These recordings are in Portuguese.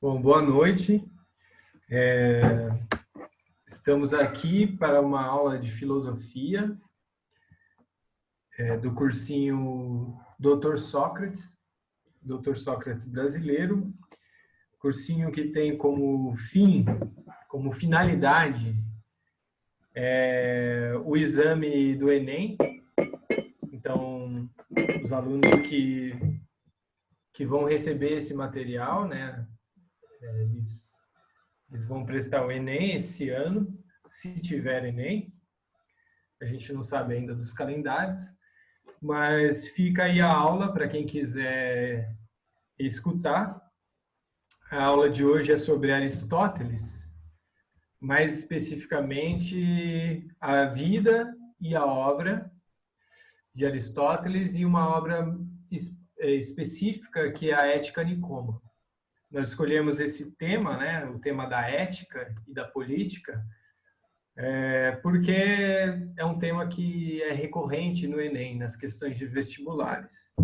Bom, boa noite. Estamos aqui para uma aula de filosofia do cursinho Dr. Sócrates brasileiro, cursinho que tem como finalidade, o exame do Enem. Então, os alunos que vão receber esse material, né, eles vão prestar o Enem esse ano, se tiver Enem. A gente não sabe ainda dos calendários, mas fica aí a aula para quem quiser escutar. A aula de hoje é sobre Aristóteles, mais especificamente a vida e a obra de Aristóteles e uma obra específica que é a Ética Nicômaco. Nós escolhemos esse tema, né, o tema da ética e da política, porque é um tema que é recorrente no Enem, nas questões de vestibulares.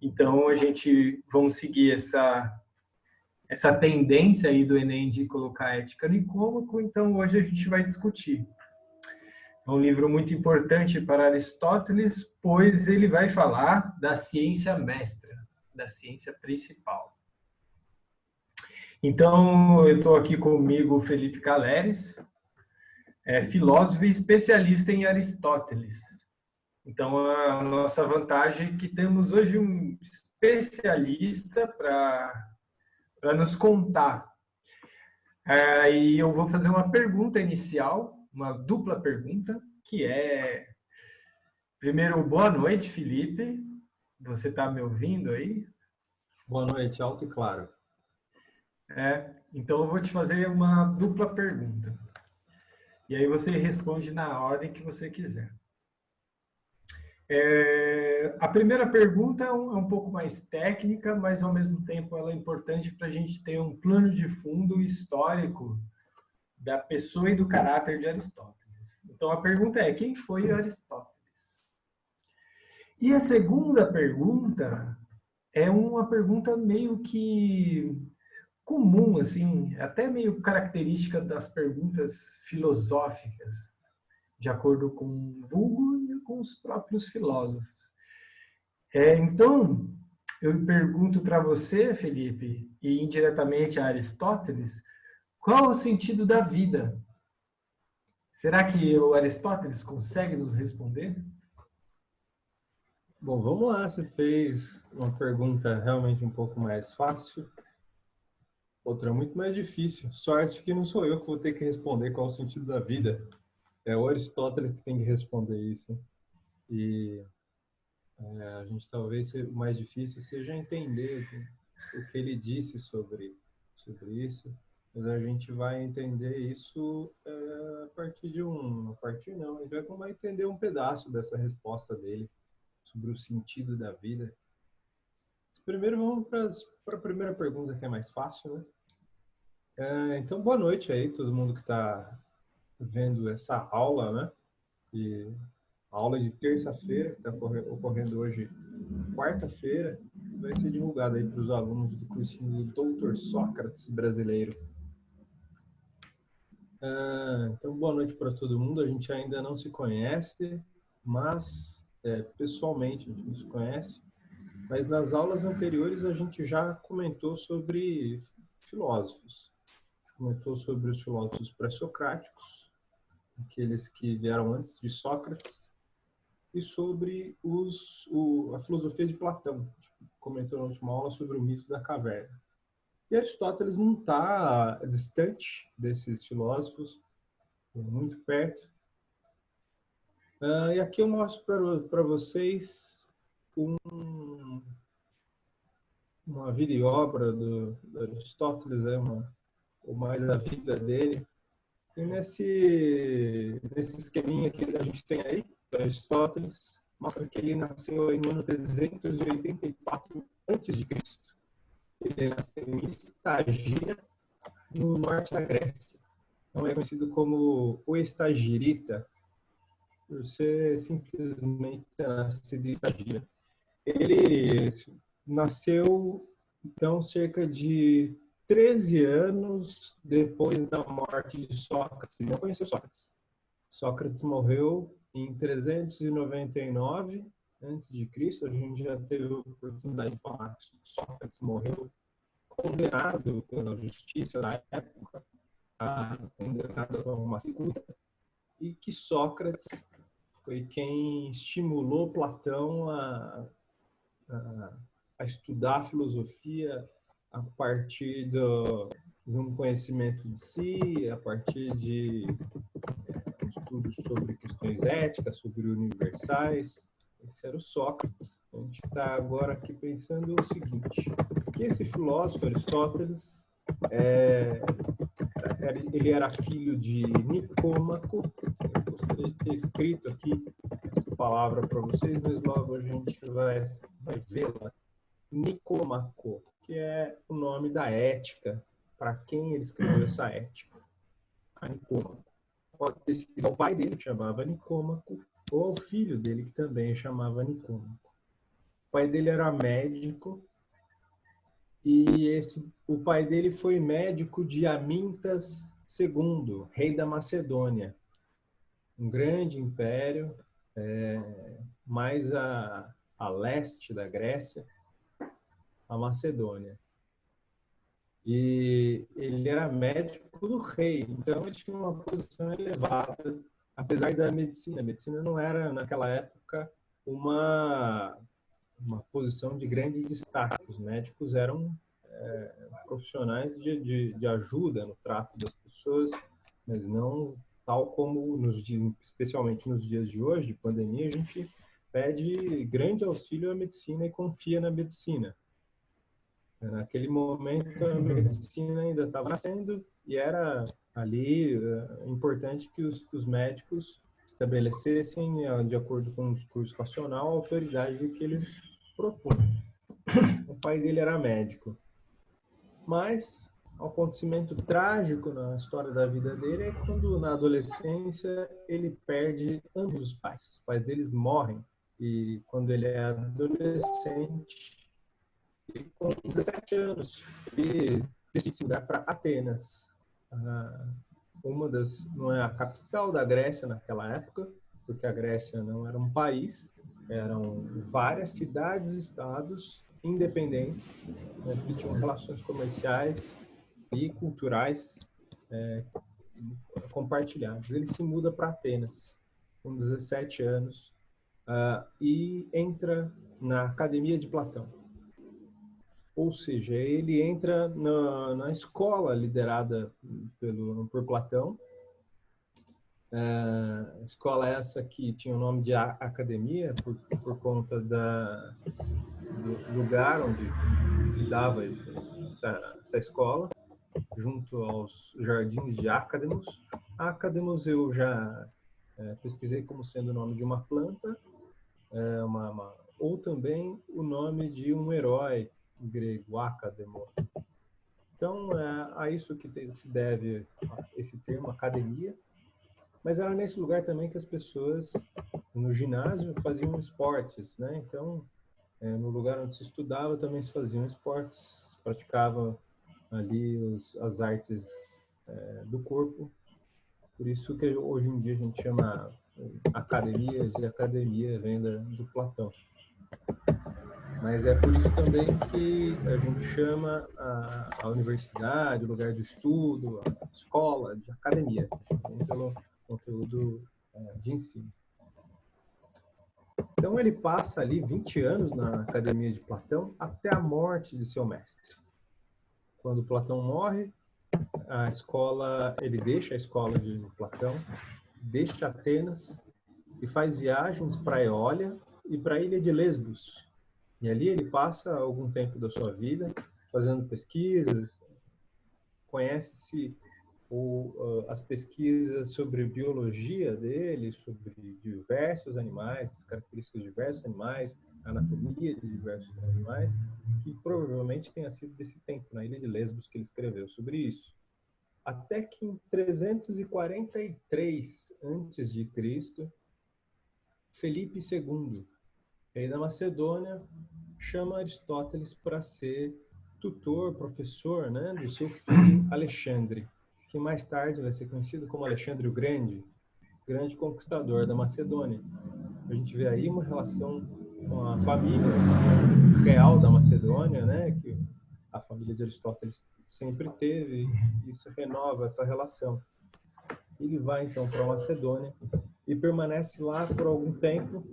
Então, a gente vamos seguir essa tendência aí do Enem de colocar ética nicômaco, então hoje a gente vai discutir. É um livro muito importante para Aristóteles, pois ele vai falar da ciência mestra, da ciência principal. Então, eu estou aqui comigo o Felipe Caleres, filósofo e especialista em Aristóteles. Então, a nossa vantagem é que temos hoje um especialista para nos contar. E eu vou fazer uma pergunta inicial, uma dupla pergunta, que é... Primeiro, boa noite, Felipe. Você está me ouvindo aí? Boa noite, alto e claro. Então, eu vou te fazer uma dupla pergunta. E aí você responde na ordem que você quiser. A primeira pergunta é um pouco mais técnica, mas ao mesmo tempo ela é importante para a gente ter um plano de fundo histórico da pessoa e do caráter de Aristóteles. Então a pergunta é: quem foi Aristóteles? E a segunda pergunta é uma pergunta meio que comum, assim, até meio característica das perguntas filosóficas, de acordo com o vulgo e com os próprios filósofos. Então, eu pergunto para você, Felipe, e indiretamente a Aristóteles, qual o sentido da vida? Será que o Aristóteles consegue nos responder? Bom, vamos lá. Você fez uma pergunta realmente um pouco mais fácil, outra muito mais difícil. Sorte que não sou eu que vou ter que responder qual o sentido da vida. É o Aristóteles que tem que responder isso. E a gente talvez o mais difícil seja entender o que ele disse sobre isso. Mas a gente vai entender isso a partir de a partir não, a gente vai entender um pedaço dessa resposta dele sobre o sentido da vida. Primeiro vamos para a primeira pergunta, que é mais fácil, né? Então, boa noite aí, todo mundo que está vendo essa aula, né? E a aula de terça-feira, que está ocorrendo hoje, quarta-feira, vai ser divulgada aí para os alunos do cursinho do Dr. Sócrates brasileiro. Então, boa noite para todo mundo. A gente ainda não se conhece, mas pessoalmente a gente não se conhece. Mas nas aulas anteriores a gente já comentou sobre filósofos. A gente comentou sobre os filósofos pré-socráticos, aqueles que vieram antes de Sócrates, e sobre a filosofia de Platão. A gente comentou na última aula sobre o mito da caverna. E Aristóteles não está distante desses filósofos, muito perto. E aqui eu mostro para vocês uma vida e obra do Aristóteles, ou mais a vida dele. E nesse esqueminha que a gente tem aí, do Aristóteles, mostra que ele nasceu no ano 384 a.C. Ele nasceu em Estagira, no norte da Grécia. Então é conhecido como o Estagirita, por ser simplesmente ter nascido em Estagira. Ele nasceu, então, cerca de 13 anos depois da morte de Sócrates. Ele não conheceu Sócrates. Sócrates morreu em 399 antes de Cristo. A gente já teve a oportunidade de falar que Sócrates morreu condenado pela justiça da época, condenado a uma cicuta, e que Sócrates foi quem estimulou Platão a estudar filosofia a partir de um conhecimento de si, a partir de estudos sobre questões éticas, sobre universais. Esse era o Sócrates. A gente está agora aqui pensando o seguinte, que esse filósofo, Aristóteles, ele era filho de Nicômaco. Eu gostaria de ter escrito aqui essa palavra para vocês, mas logo a gente vai vê-la. Nicômaco, que é o nome da ética, para quem ele escreveu essa ética. A Nicômaco. Pode ter sido o pai dele, que chamava Nicômaco, ou o filho dele, que também chamava Nicômaco. O pai dele era médico, e o pai dele foi médico de Amintas II, rei da Macedônia. Um grande império, mais a leste da Grécia, a Macedônia. E ele era médico do rei, então ele tinha uma posição elevada, apesar da medicina. A medicina não era, naquela época, uma posição de grande destaque. Os médicos eram profissionais de ajuda no trato das pessoas, mas não tal como, especialmente nos dias de hoje, de pandemia, a gente pede grande auxílio à medicina e confia na medicina. Naquele momento, a medicina ainda estava nascendo e era ali importante que os médicos estabelecessem, de acordo com o discurso racional, a autoridade que eles propunham. O pai dele era médico. Mas um acontecimento trágico na história da vida dele é quando, na adolescência, ele perde ambos os pais. Os pais deles morrem. E quando ele é adolescente, com 17 anos, ele decide se mudar para Atenas. Não é a capital da Grécia naquela época, porque a Grécia não era um país, eram várias cidades-estados independentes, mas que tinham relações comerciais e culturais compartilhadas. Ele se muda para Atenas com 17 anos e entra na Academia de Platão. Ou seja, ele entra na escola liderada por Platão. Escola essa que tinha o nome de academia por conta do lugar onde se dava essa escola, junto aos jardins de Academos. Academos eu já pesquisei como sendo o nome de uma planta, ou também o nome de um herói grego, Academo. Então, a isso que se deve esse termo, academia. Mas era nesse lugar também que as pessoas, no ginásio, faziam esportes, né? Então, no lugar onde se estudava, também se faziam esportes, praticava ali as artes do corpo. Por isso que hoje em dia a gente chama academias de academia, vem do Platão. Mas é por isso também que a gente chama a universidade, o lugar do estudo, a escola, de academia, pelo conteúdo de ensino. Então ele passa ali 20 anos na Academia de Platão até a morte de seu mestre. Quando Platão morre, ele deixa a escola de Platão, deixa Atenas e faz viagens para Eólia e para a ilha de Lesbos. E ali ele passa algum tempo da sua vida fazendo pesquisas, conhece-se as pesquisas sobre biologia dele, sobre diversos animais, características de diversos animais, anatomia de diversos animais, que provavelmente tenha sido desse tempo, na ilha de Lesbos, que ele escreveu sobre isso. Até que em 343 a.C., Felipe II, rei da Macedônia, chama Aristóteles para ser tutor, professor, né, do seu filho Alexandre, que mais tarde vai ser conhecido como Alexandre o Grande, grande conquistador da Macedônia. A gente vê aí uma relação com a família real da Macedônia, né, que a família de Aristóteles sempre teve, e se renova essa relação. Ele vai então para a Macedônia e permanece lá por algum tempo,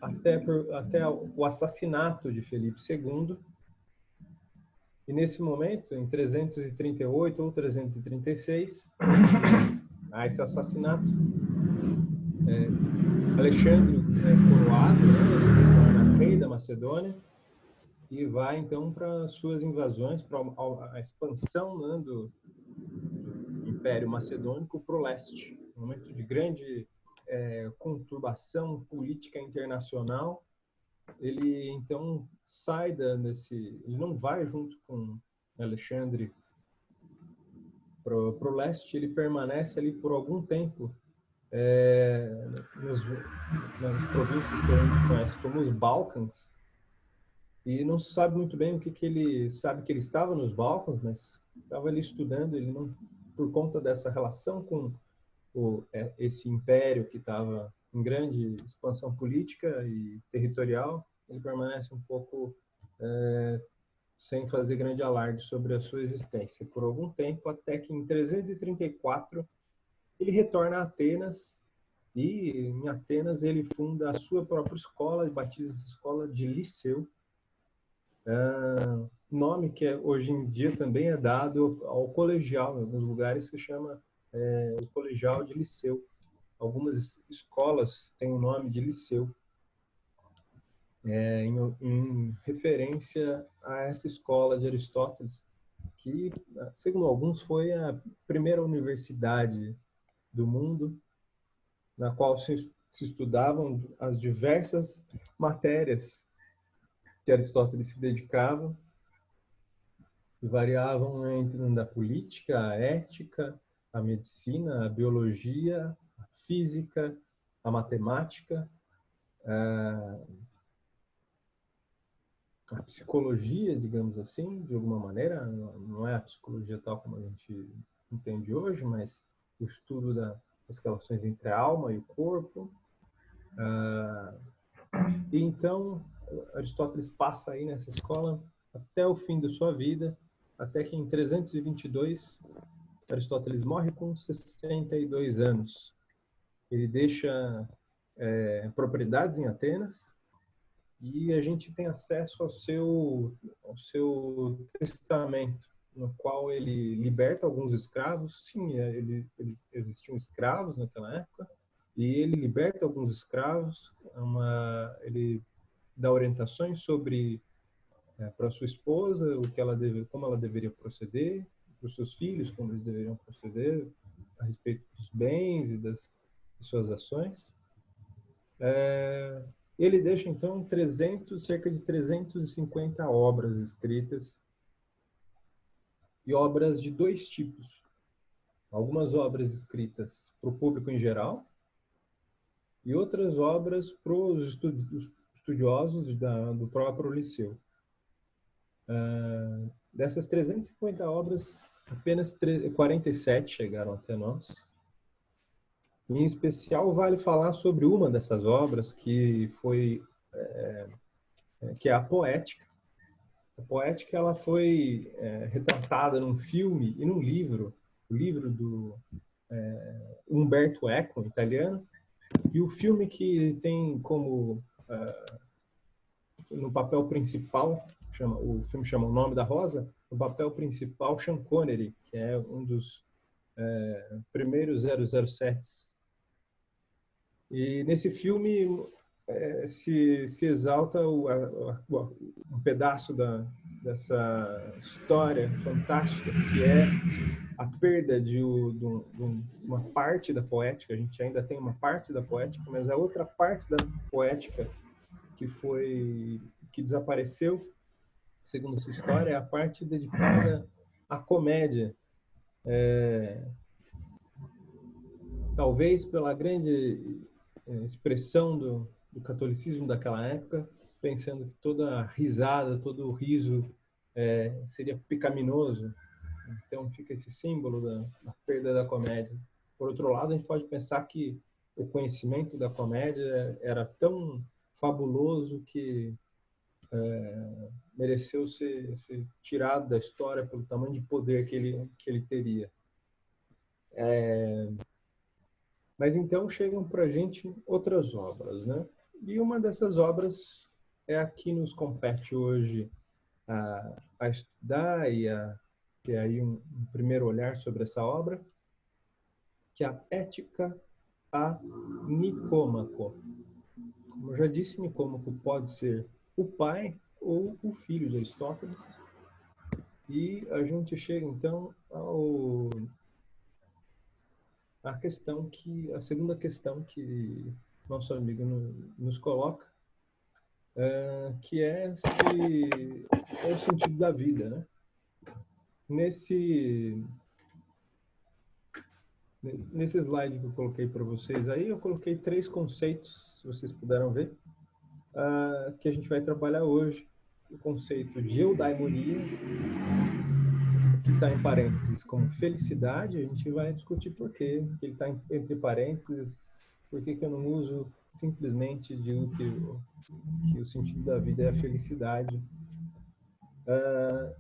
até o assassinato de Felipe II. E nesse momento, em 338 ou 336, há esse assassinato. Alexandre é coroado, né? Ele se torna rei da Macedônia e vai então para suas invasões, para a expansão, né, do Império Macedônico para o leste. Um momento de grande conturbação política internacional. Ele então sai ele não vai junto com Alexandre para o leste, ele permanece ali por algum tempo nas províncias que a gente conhece como os Balcãs, e não se sabe muito bem o que ele sabe, que ele estava nos Balcãs, mas estava ali estudando. Ele não, por conta dessa relação com esse império que estava em grande expansão política e territorial, ele permanece um pouco sem fazer grande alarde sobre a sua existência por algum tempo, até que em 334 ele retorna a Atenas, e em Atenas ele funda a sua própria escola, batiza essa escola de Liceu, nome que hoje em dia também é dado ao colegial. Em alguns lugares se chama o colegial de Liceu. Algumas escolas têm o nome de Liceu, em referência a essa escola de Aristóteles, que, segundo alguns, foi a primeira universidade do mundo na qual se estudavam as diversas matérias que Aristóteles se dedicava, que variavam entre a política, a ética, a medicina, a biologia, a física, a matemática, a psicologia, digamos assim, de alguma maneira. Não é a psicologia tal como a gente entende hoje, mas o estudo das relações entre a alma e o corpo. E então, Aristóteles passa aí nessa escola até o fim da sua vida, até que em 322, Aristóteles morre com 62 anos. Ele deixa propriedades em Atenas, e a gente tem acesso ao seu testamento, no qual ele liberta alguns escravos. Sim, eles existiam escravos naquela época, e ele liberta alguns escravos. Ele dá orientações sobre para sua esposa como ela deveria proceder, para os seus filhos como eles deveriam proceder a respeito dos bens e das suas ações. Ele deixa então cerca de 350 obras escritas, e obras de dois tipos: algumas obras escritas para o público em geral e outras obras para os estudiosos do próprio Liceu. Dessas 350 obras, apenas 47 chegaram até nós. Em especial, vale falar sobre uma dessas obras, que é a Poética. A Poética, ela foi retratada num filme e num livro, o livro do Umberto Eco, italiano, e o filme que tem como no papel principal, o filme chama O Nome da Rosa, no papel principal Sean Connery, que é um dos primeiros 007. E nesse filme se exalta um pedaço dessa história fantástica, que é a perda de uma parte da poética. A gente ainda tem uma parte da poética, mas a outra parte da poética que desapareceu, segundo essa história, é a parte dedicada à comédia. Talvez pela grande expressão do catolicismo daquela época, pensando que toda risada, todo riso seria pecaminoso. Então fica esse símbolo da perda da comédia. Por outro lado, a gente pode pensar que o conhecimento da comédia era tão fabuloso que mereceu ser tirado da história pelo tamanho de poder que ele teria. Mas então chegam para a gente outras obras, né? E uma dessas obras é a que nos compete hoje a estudar e a ter aí um primeiro olhar sobre essa obra, que é a Ética a Nicômaco. Como eu já disse, Nicômaco pode ser o pai ou o filho de Aristóteles. E a gente chega então a segunda questão que nosso amigo nos coloca, que é o sentido da vida, né? Nesse slide que eu coloquei para vocês aí, eu coloquei 3 conceitos, se vocês puderam ver, que a gente vai trabalhar hoje. O conceito de eudaimonia, que está em parênteses como felicidade. A gente vai discutir por quê que ele está entre parênteses, por que eu não uso simplesmente digo que o sentido da vida é a felicidade.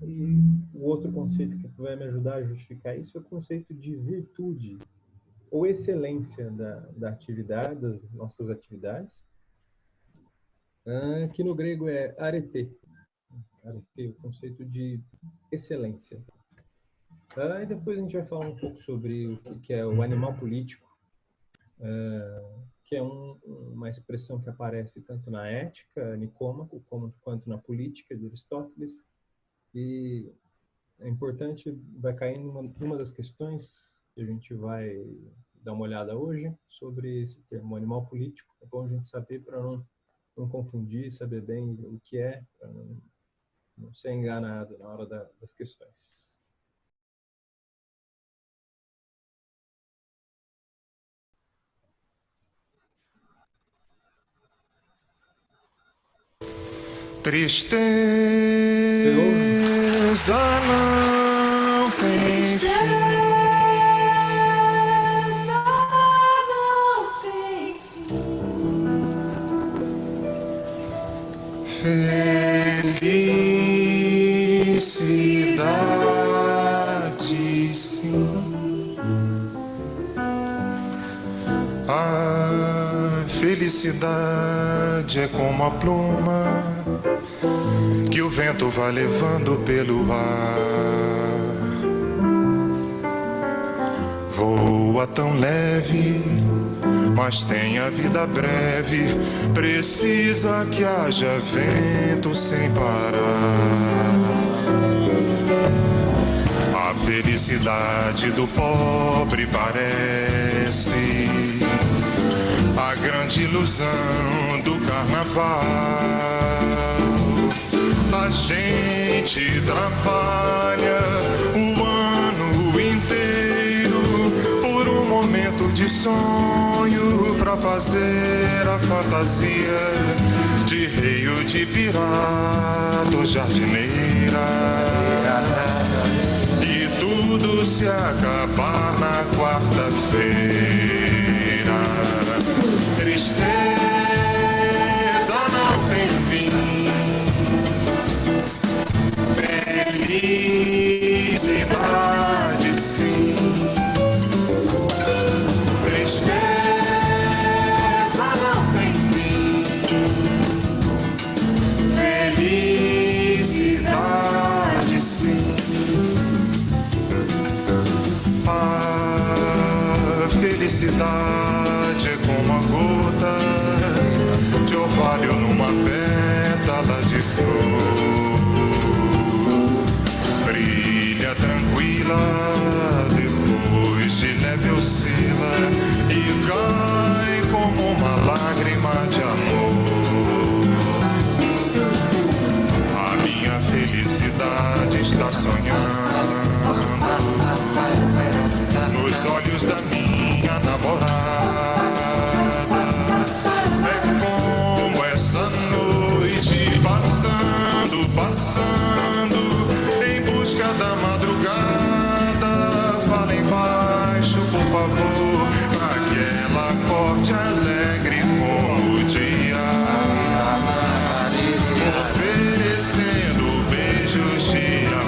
E o outro conceito que vai me ajudar a justificar isso é o conceito de virtude ou excelência da atividade, das nossas atividades, que no grego é arete, o conceito de excelência. E depois a gente vai falar um pouco sobre o que é o animal político, que é uma expressão que aparece tanto na Ética, Nicômaco, quanto na Política, de Aristóteles. E é importante, vai cair numa das questões que a gente vai dar uma olhada hoje, sobre esse termo animal político. É bom a gente saber para não confundir, saber bem o que é, para não ser enganado na hora das questões. Tristeza não tem fim. Felicidade, sim. A felicidade é como a pluma que o vento vai levando pelo ar. Voa tão leve, mas tem a vida breve, precisa que haja vento sem parar. A felicidade do pobre parece a grande ilusão do carnaval. A gente trabalha o ano inteiro por um momento de sonho, pra fazer a fantasia de rei ou de pirata ou jardineira, e tudo se acabar na quarta-feira. Tristeza não tem fim, felicidade sim. Tristeza não tem fim, felicidade sim. A felicidade é como a gota de orvalho numa pétala de flor. Brilha tranquila, depois de leve oscila e cai como uma lágrima de amor. A minha felicidade está sonhando nos olhos da minha namorada. É como essa noite passando em busca da madrugada. Falem baixo, por favor, pra que ela acorde alegre como o dia, oferecendo beijos de amor.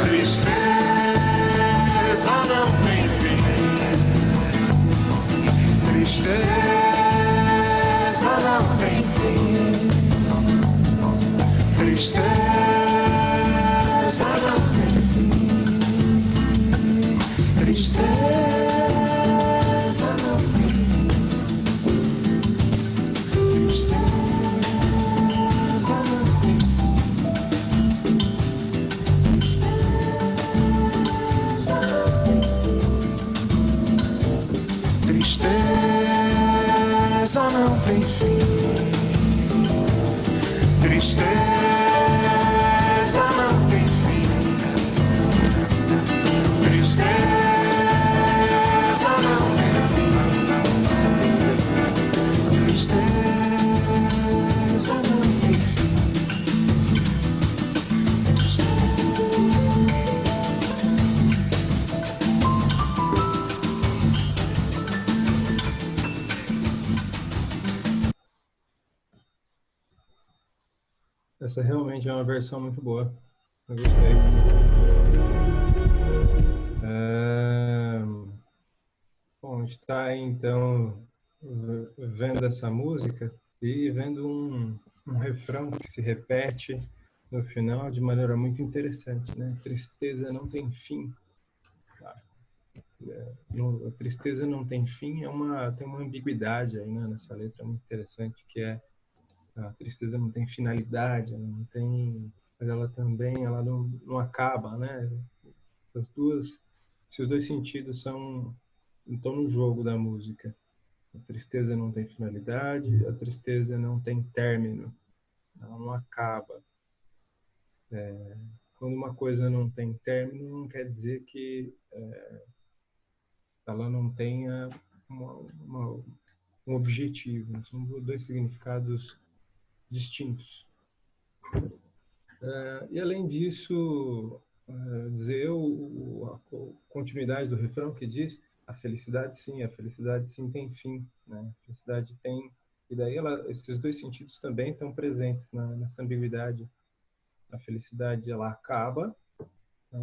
Tristeza não tem fim. Tristeza não tem fim. Tristeza não tem fim. Tristeza não tem fim. Tristeza não tem fim. Tristeza não tem fim. Tristeza não tem fim. Tristeza não tem fim. Tristeza não tem fim. Essa realmente é uma versão muito boa. Eu gostei. Bom, a gente está então vendo essa música e vendo um refrão que se repete no final de maneira muito interessante, né? Tristeza não tem fim. A tristeza não tem fim tem uma ambiguidade aí, né, nessa letra muito interessante, que é a tristeza não tem finalidade, ela não tem, mas ela também não acaba, né? Esses dois sentidos estão no jogo da música. A tristeza não tem finalidade, a tristeza não tem término, ela não acaba. Quando uma coisa não tem término, não quer dizer que ela não tenha um objetivo. São dois significados distintos. E além disso, dizer a continuidade do refrão que diz: a felicidade sim tem fim, né? A felicidade tem, e daí esses dois sentidos também estão presentes nessa ambiguidade. A felicidade ela acaba,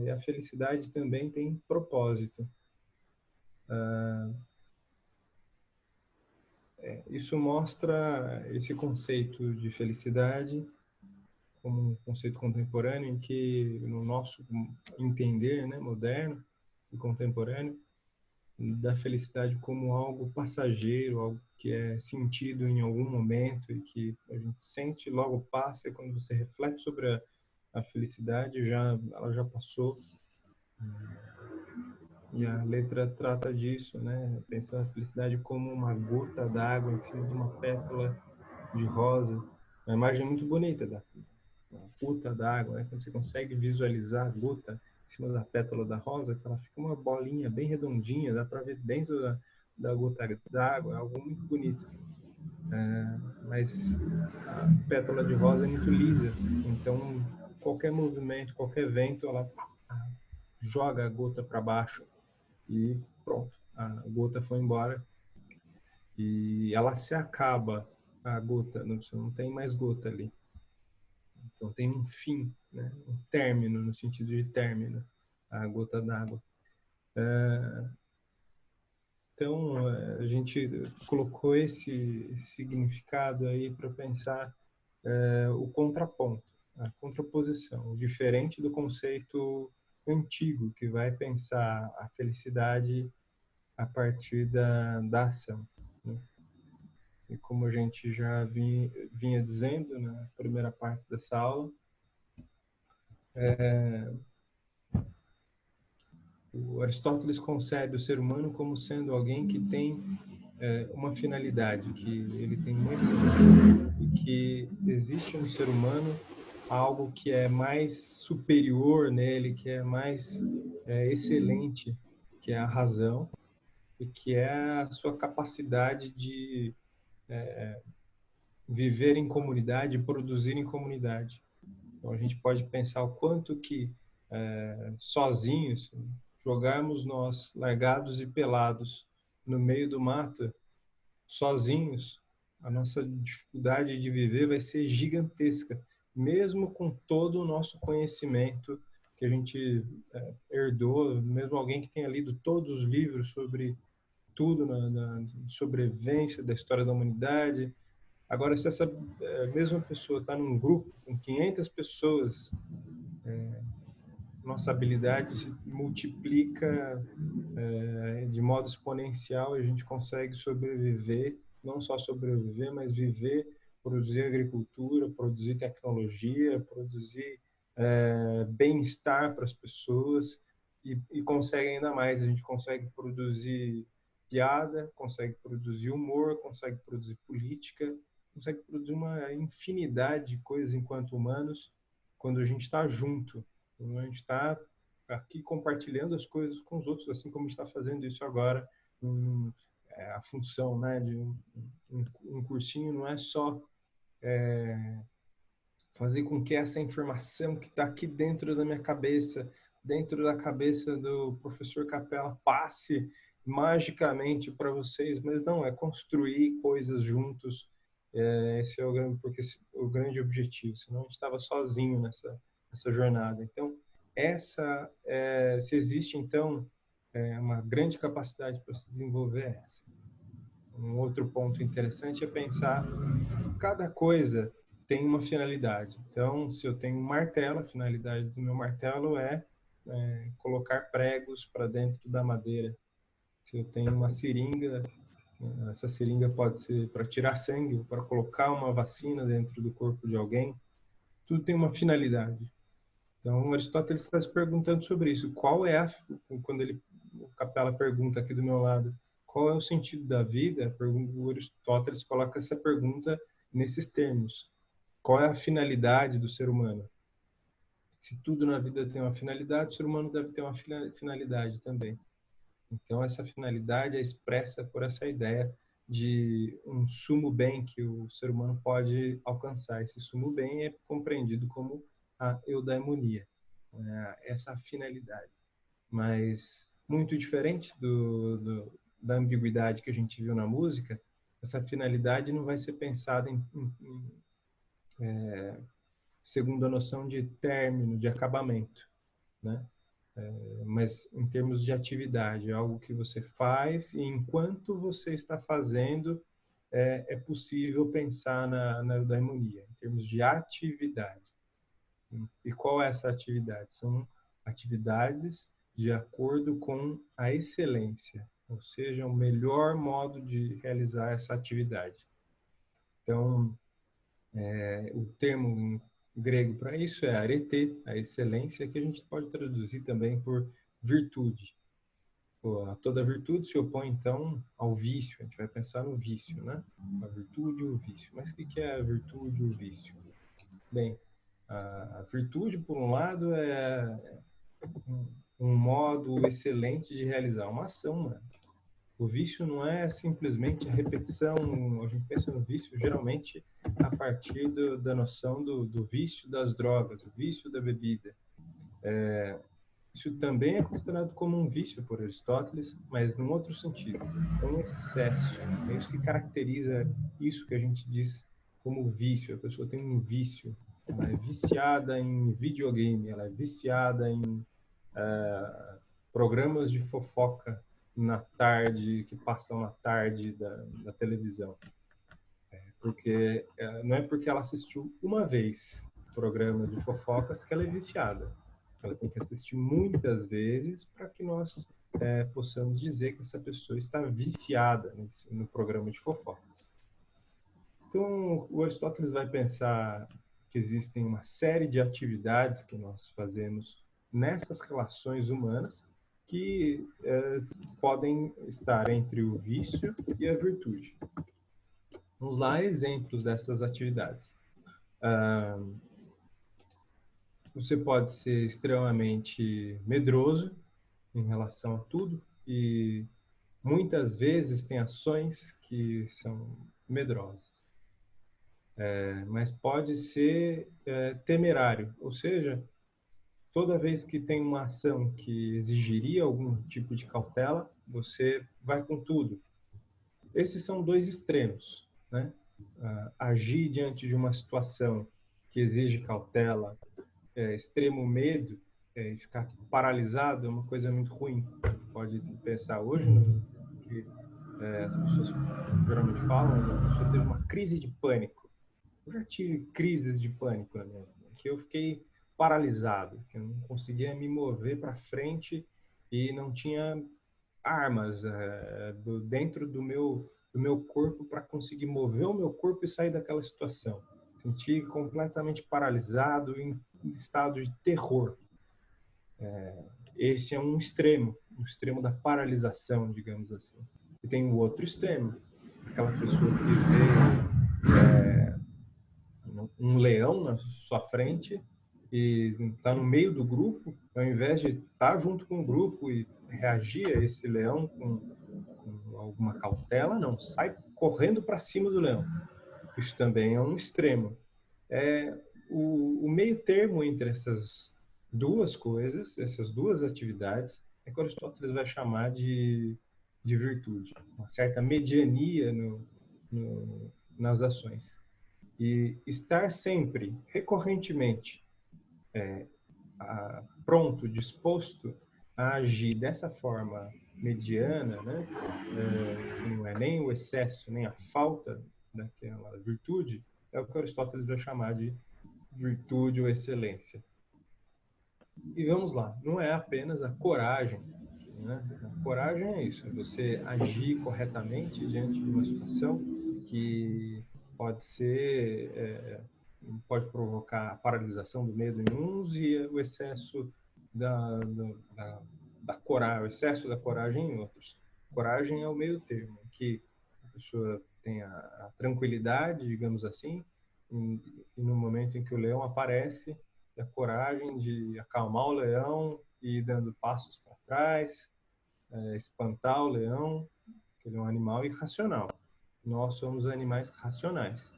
e a felicidade também tem propósito. Isso mostra esse conceito de felicidade como um conceito contemporâneo, em que, no nosso entender, né, moderno e contemporâneo, da felicidade como algo passageiro, algo que é sentido em algum momento e que a gente sente, logo passa, e quando você reflete sobre a felicidade, ela já passou. E a letra trata disso, né? Pensa a felicidade como uma gota d'água em cima de uma pétala de rosa. Uma imagem muito bonita da gota d'água, né? Quando você consegue visualizar a gota em cima da pétala da rosa, ela fica uma bolinha bem redondinha, dá para ver dentro da gota d'água, é algo muito bonito. Mas a pétala de rosa é muito lisa, então qualquer movimento, qualquer vento, ela joga a gota para baixo e pronto, a gota foi embora e ela se acaba, a gota, não tem mais gota ali. Então tem um fim, né? Um término, no sentido de término, a gota d'água. Então a gente colocou esse significado aí para pensar o contraponto, a contraposição, diferente do conceito antigo, que vai pensar a felicidade a partir da ação, né? E como a gente já vinha dizendo na primeira parte dessa aula, o Aristóteles concebe o ser humano como sendo alguém que tem uma finalidade, que ele tem uma essência, e que existe no ser humano algo que é mais superior nele, que é mais excelente, que é a razão, e que é a sua capacidade de viver em comunidade e produzir em comunidade. Então, a gente pode pensar o quanto que sozinhos, jogarmos nós largados e pelados no meio do mato, sozinhos, a nossa dificuldade de viver vai ser gigantesca, mesmo com todo o nosso conhecimento que a gente herdou, mesmo alguém que tenha lido todos os livros sobre tudo na sobrevivência da história da humanidade. Agora, se essa mesma pessoa está num grupo com 500 pessoas, nossa habilidade se multiplica de modo exponencial e a gente consegue sobreviver, não só sobreviver, mas viver, produzir agricultura, produzir tecnologia, produzir bem-estar para as pessoas e consegue ainda mais. A gente consegue produzir piada, consegue produzir humor, consegue produzir política, consegue produzir uma infinidade de coisas enquanto humanos quando a gente está junto. A gente está aqui compartilhando as coisas com os outros, assim como a gente está fazendo isso agora. A função, né, de um cursinho não é só fazer com que essa informação que está aqui dentro da minha cabeça, dentro da cabeça do professor Capella, passe magicamente para vocês, mas não, é construir coisas juntos. Esse é o grande objetivo, senão a gente estava sozinho nessa jornada. Então, se existe, então, uma grande capacidade para se desenvolver essa. Um outro ponto interessante é pensar cada coisa tem uma finalidade. Então, se eu tenho um martelo, a finalidade do meu martelo é colocar pregos para dentro da madeira. Se eu tenho uma seringa, essa seringa pode ser para tirar sangue, para colocar uma vacina dentro do corpo de alguém. Tudo tem uma finalidade. Então, Aristóteles está se perguntando sobre isso. Quando o Capella pergunta aqui do meu lado, qual é o sentido da vida? O Aristóteles coloca essa pergunta nesses termos. Qual é a finalidade do ser humano? Se tudo na vida tem uma finalidade, o ser humano deve ter uma finalidade também. Então, essa finalidade é expressa por essa ideia de um sumo bem que o ser humano pode alcançar. Esse sumo bem é compreendido como a eudaimonia, essa finalidade. Mas, muito diferente da ambiguidade que a gente viu na música, essa finalidade não vai ser pensada segundo a noção de término, de acabamento, né? Mas em termos de atividade, algo que você faz e enquanto você está fazendo, é possível pensar na eudaimonia, em termos de atividade. E qual é essa atividade? São atividades de acordo com a excelência, ou seja, o melhor modo de realizar essa atividade. Então, o termo grego para isso é arete, a excelência, que a gente pode traduzir também por virtude. Toda virtude se opõe, então, ao vício. A gente vai pensar no vício, né? A virtude e o vício. Mas o que é a virtude e o vício? Bem, a virtude, por um lado, é um modo excelente de realizar uma ação, né? O vício não é simplesmente a repetição. A gente pensa no vício geralmente a partir da noção do vício das drogas, o vício da bebida. Isso também é considerado como um vício por Aristóteles, mas num outro sentido. É um excesso. É isso que caracteriza isso que a gente diz como vício. A pessoa tem um vício. Ela é viciada em videogame, ela é viciada em programas de fofoca na tarde, que passam na tarde da televisão. Porque não é porque ela assistiu uma vez programa de fofocas que ela é viciada. Ela tem que assistir muitas vezes para que nós possamos dizer que essa pessoa está viciada no programa de fofocas. Então, o Aristóteles vai pensar que existem uma série de atividades que nós fazemos nessas relações humanas que podem estar entre o vício e a virtude. Vamos lá, exemplos dessas atividades. Você pode ser extremamente medroso em relação a tudo e muitas vezes tem ações que são medrosas. mas pode ser temerário, ou seja, toda vez que tem uma ação que exigiria algum tipo de cautela, você vai com tudo. Esses são dois extremos, né? Agir diante de uma situação que exige cautela, extremo medo, e ficar paralisado é uma coisa muito ruim. Pode pensar hoje que as pessoas geralmente falam, a pessoa teve uma crise de pânico. Eu já tive crises de pânico na minha vida, que eu fiquei paralisado, que eu não conseguia me mover para frente e não tinha armas dentro do meu corpo para conseguir mover o meu corpo e sair daquela situação. Senti completamente paralisado, em estado de terror. Esse é um extremo da paralisação, digamos assim. E tem o outro extremo, aquela pessoa que vê um leão na sua frente e está no meio do grupo, ao invés de estar junto com o grupo e reagir a esse leão com alguma cautela, não, sai correndo para cima do leão. Isso também é um extremo. O meio termo entre essas duas coisas, essas duas atividades, é que Aristóteles vai chamar de virtude, uma certa mediania nas ações. E estar sempre, recorrentemente, pronto, disposto a agir dessa forma mediana, né? Que não é nem o excesso, nem a falta daquela virtude, é o que Aristóteles vai chamar de virtude ou excelência. E vamos lá, não é apenas a coragem, né? A coragem é isso, é você agir corretamente diante de uma situação que pode ser, pode provocar a paralisação do medo em uns e o excesso da coragem, o excesso da coragem em outros. Coragem é o meio termo, que a pessoa tem a tranquilidade, digamos assim, e no momento em que o leão aparece, a coragem de acalmar o leão e ir dando passos para trás, espantar o leão, que ele é um animal irracional. Nós somos animais racionais.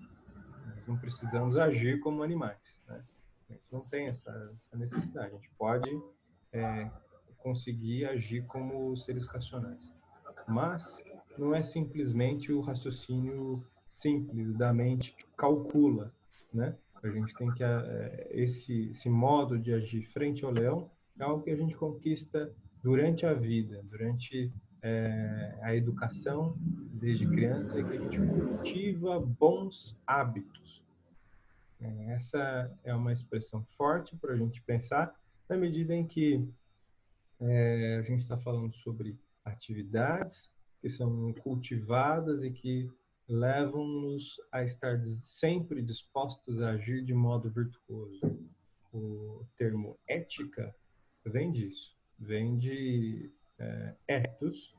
Nós não precisamos agir como animais, né? A gente não tem essa necessidade. A gente pode conseguir agir como seres racionais. Mas não é simplesmente o raciocínio simples da mente que calcula, né? A gente tem que esse modo de agir frente ao leão é algo que a gente conquista durante a vida, durante a educação desde criança, que a gente cultiva bons hábitos. Essa é uma expressão forte para a gente pensar na medida em que a gente está falando sobre atividades que são cultivadas e que levam-nos a estar sempre dispostos a agir de modo virtuoso. O termo ética vem disso, vem de ethos,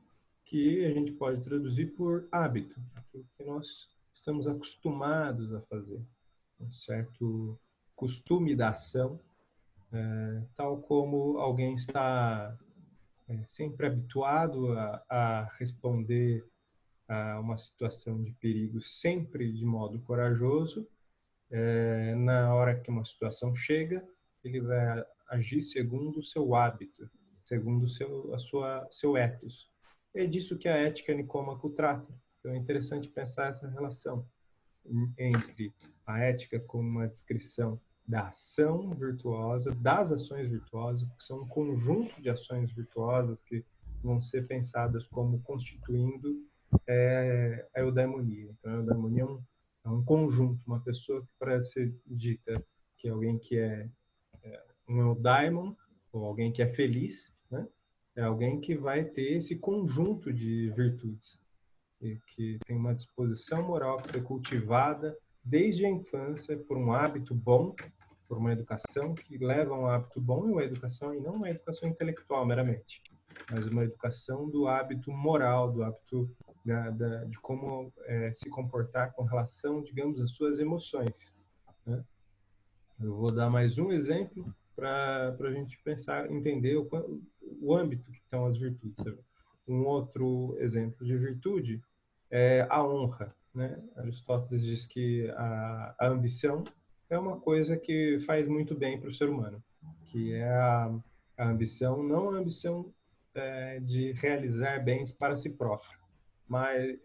que a gente pode traduzir por hábito, aquilo que nós estamos acostumados a fazer, um certo costume da ação, tal como alguém está sempre habituado a responder a uma situação de perigo sempre de modo corajoso, na hora que uma situação chega, ele vai agir segundo o seu hábito, segundo seu ethos. É disso que a ética nicômaco trata. Então é interessante pensar essa relação entre a ética como uma descrição da ação virtuosa, das ações virtuosas, que são um conjunto de ações virtuosas que vão ser pensadas como constituindo a eudaimonia. Então, a eudaimonia é um conjunto, uma pessoa que, para ser dita que é alguém que é um eudaimon, ou alguém que é feliz, né? É alguém que vai ter esse conjunto de virtudes, e que tem uma disposição moral que foi cultivada desde a infância por um hábito bom, por uma educação que leva a um hábito bom, e uma educação, e não uma educação intelectual meramente, mas uma educação do hábito moral, do hábito de como se comportar com relação, digamos, às suas emoções, né? Eu vou dar mais um exemplo para a gente pensar, entender o âmbito que estão as virtudes. Um outro exemplo de virtude é a honra. né? Aristóteles diz que a ambição é uma coisa que faz muito bem para o ser humano, que é a ambição, não a ambição de realizar bens para si próprio, mas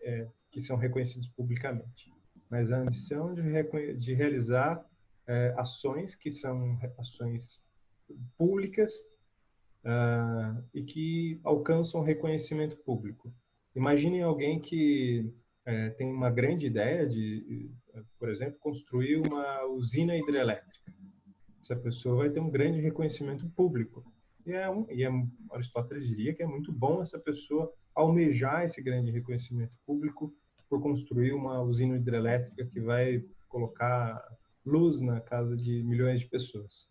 que são reconhecidos publicamente, mas a ambição de realizar ações que são ações públicas e que alcançam reconhecimento público. Imaginem alguém que tem uma grande ideia de, por exemplo, construir uma usina hidrelétrica. Essa pessoa vai ter um grande reconhecimento público. Aristóteles diria que é muito bom essa pessoa almejar esse grande reconhecimento público por construir uma usina hidrelétrica que vai colocar luz na casa de milhões de pessoas.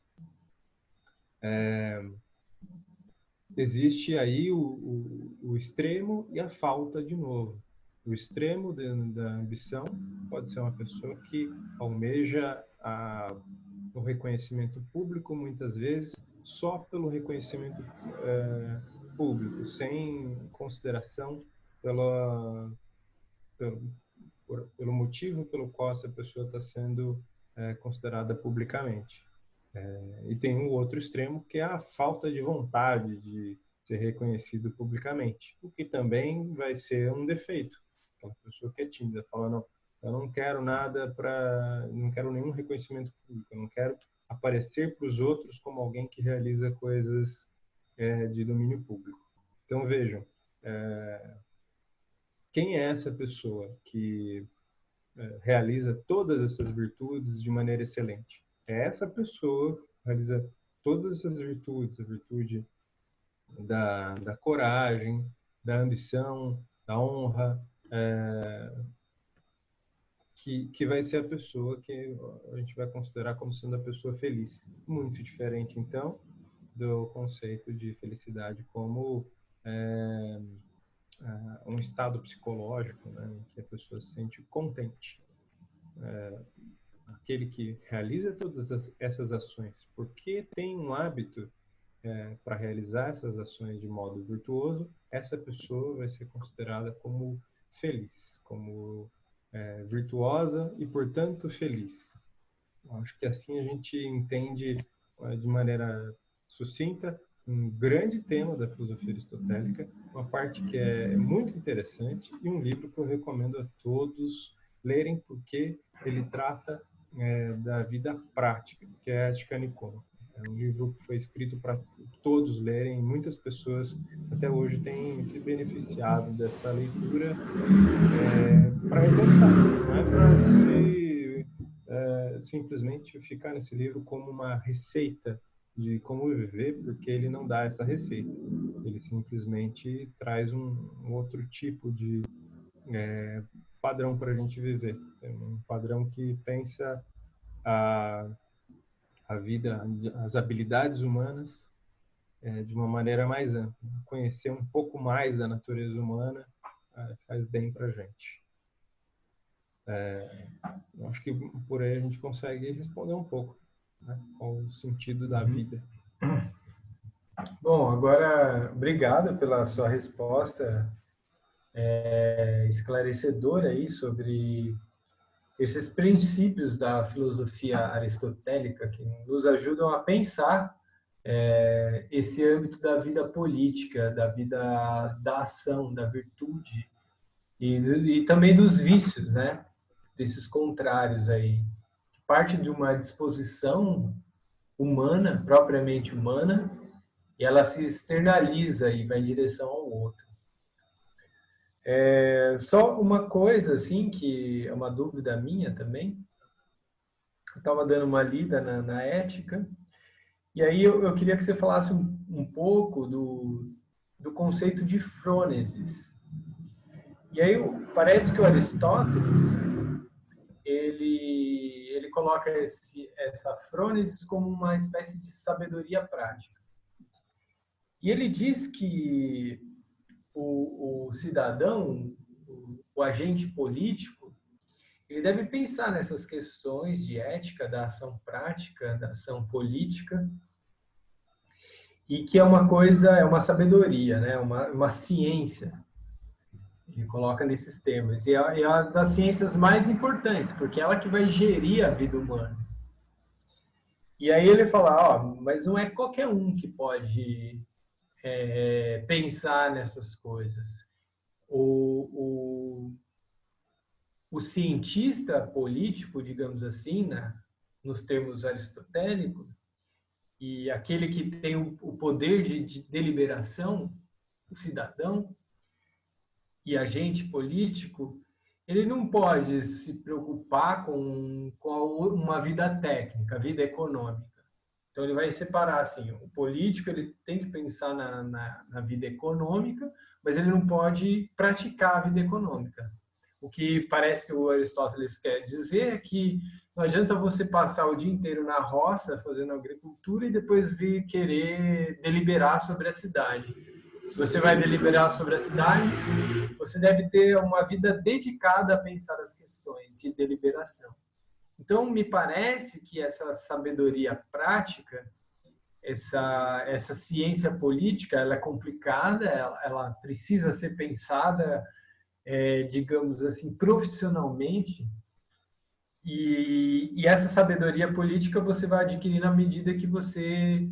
Existe aí o extremo e a falta de novo. O extremo da ambição pode ser uma pessoa que almeja o reconhecimento público, muitas vezes, só pelo reconhecimento público, sem consideração pelo motivo pelo qual essa pessoa está sendo considerada publicamente. E tem um outro extremo, que é a falta de vontade de ser reconhecido publicamente, o que também vai ser um defeito. Aquela pessoa que é tímida, fala, não, eu não quero nada não quero nenhum reconhecimento público, eu não quero aparecer para os outros como alguém que realiza coisas de domínio público. Então, vejam, quem é essa pessoa que realiza todas essas virtudes de maneira excelente? É essa pessoa que realiza todas essas virtudes, a virtude da coragem, da ambição, da honra, que vai ser a pessoa que a gente vai considerar como sendo a pessoa feliz. Muito diferente, então, do conceito de felicidade como um estado psicológico, né, em que a pessoa se sente contente. Aquele que realiza todas essas ações, porque tem um hábito para realizar essas ações de modo virtuoso, essa pessoa vai ser considerada como feliz, como virtuosa e, portanto, feliz. Acho que assim a gente entende de maneira sucinta um grande tema da filosofia aristotélica, uma parte que é muito interessante e um livro que eu recomendo a todos lerem, porque ele trata da vida prática, que é a Ética Nicômaca. É um livro que foi escrito para todos lerem, muitas pessoas até hoje têm se beneficiado dessa leitura para repensar, não é para simplesmente ficar nesse livro como uma receita de como viver, porque ele não dá essa receita. Ele simplesmente traz um outro tipo de padrão para a gente viver. É um padrão que pensa a vida, as habilidades humanas de uma maneira mais ampla. Conhecer um pouco mais da natureza humana faz bem para a gente. Eu acho que por aí a gente consegue responder um pouco, né, qual o sentido da vida. Bom, agora, obrigado pela sua resposta esclarecedora aí sobre esses princípios da filosofia aristotélica que nos ajudam a pensar esse âmbito da vida política, da vida da ação, da virtude e também dos vícios, né? Desses contrários aí. Parte de uma disposição humana, propriamente humana, e ela se externaliza e vai em direção ao outro. Só uma coisa, assim, que é uma dúvida minha também. Eu estava dando uma lida na ética, e aí eu queria que você falasse um pouco do conceito de frônesis. E aí parece que o Aristóteles, ele coloca essa frônesis como uma espécie de sabedoria prática. E ele diz que o cidadão, o agente político, ele deve pensar nessas questões de ética, da ação prática, da ação política, e que é uma coisa, é uma sabedoria, né? Uma ciência. Ele coloca nesses termos. E é uma das ciências mais importantes, porque é ela que vai gerir a vida humana. E aí ele fala, ó, mas não é qualquer um que pode pensar nessas coisas. O cientista político, digamos assim, nos termos aristotélicos, e aquele que tem o poder de deliberação, o cidadão e agente político, ele não pode se preocupar com uma vida técnica, vida econômica. Então, ele vai separar, assim, o político ele tem que pensar na vida econômica, mas ele não pode praticar a vida econômica. O que parece que o Aristóteles quer dizer é que não adianta você passar o dia inteiro na roça fazendo agricultura e depois vir querer deliberar sobre a cidade. Se você vai deliberar sobre a cidade, você deve ter uma vida dedicada a pensar as questões de deliberação. Então, me parece que essa sabedoria prática, essa ciência política, ela é complicada, ela precisa ser pensada, digamos assim, profissionalmente. E essa sabedoria política você vai adquirir na medida que você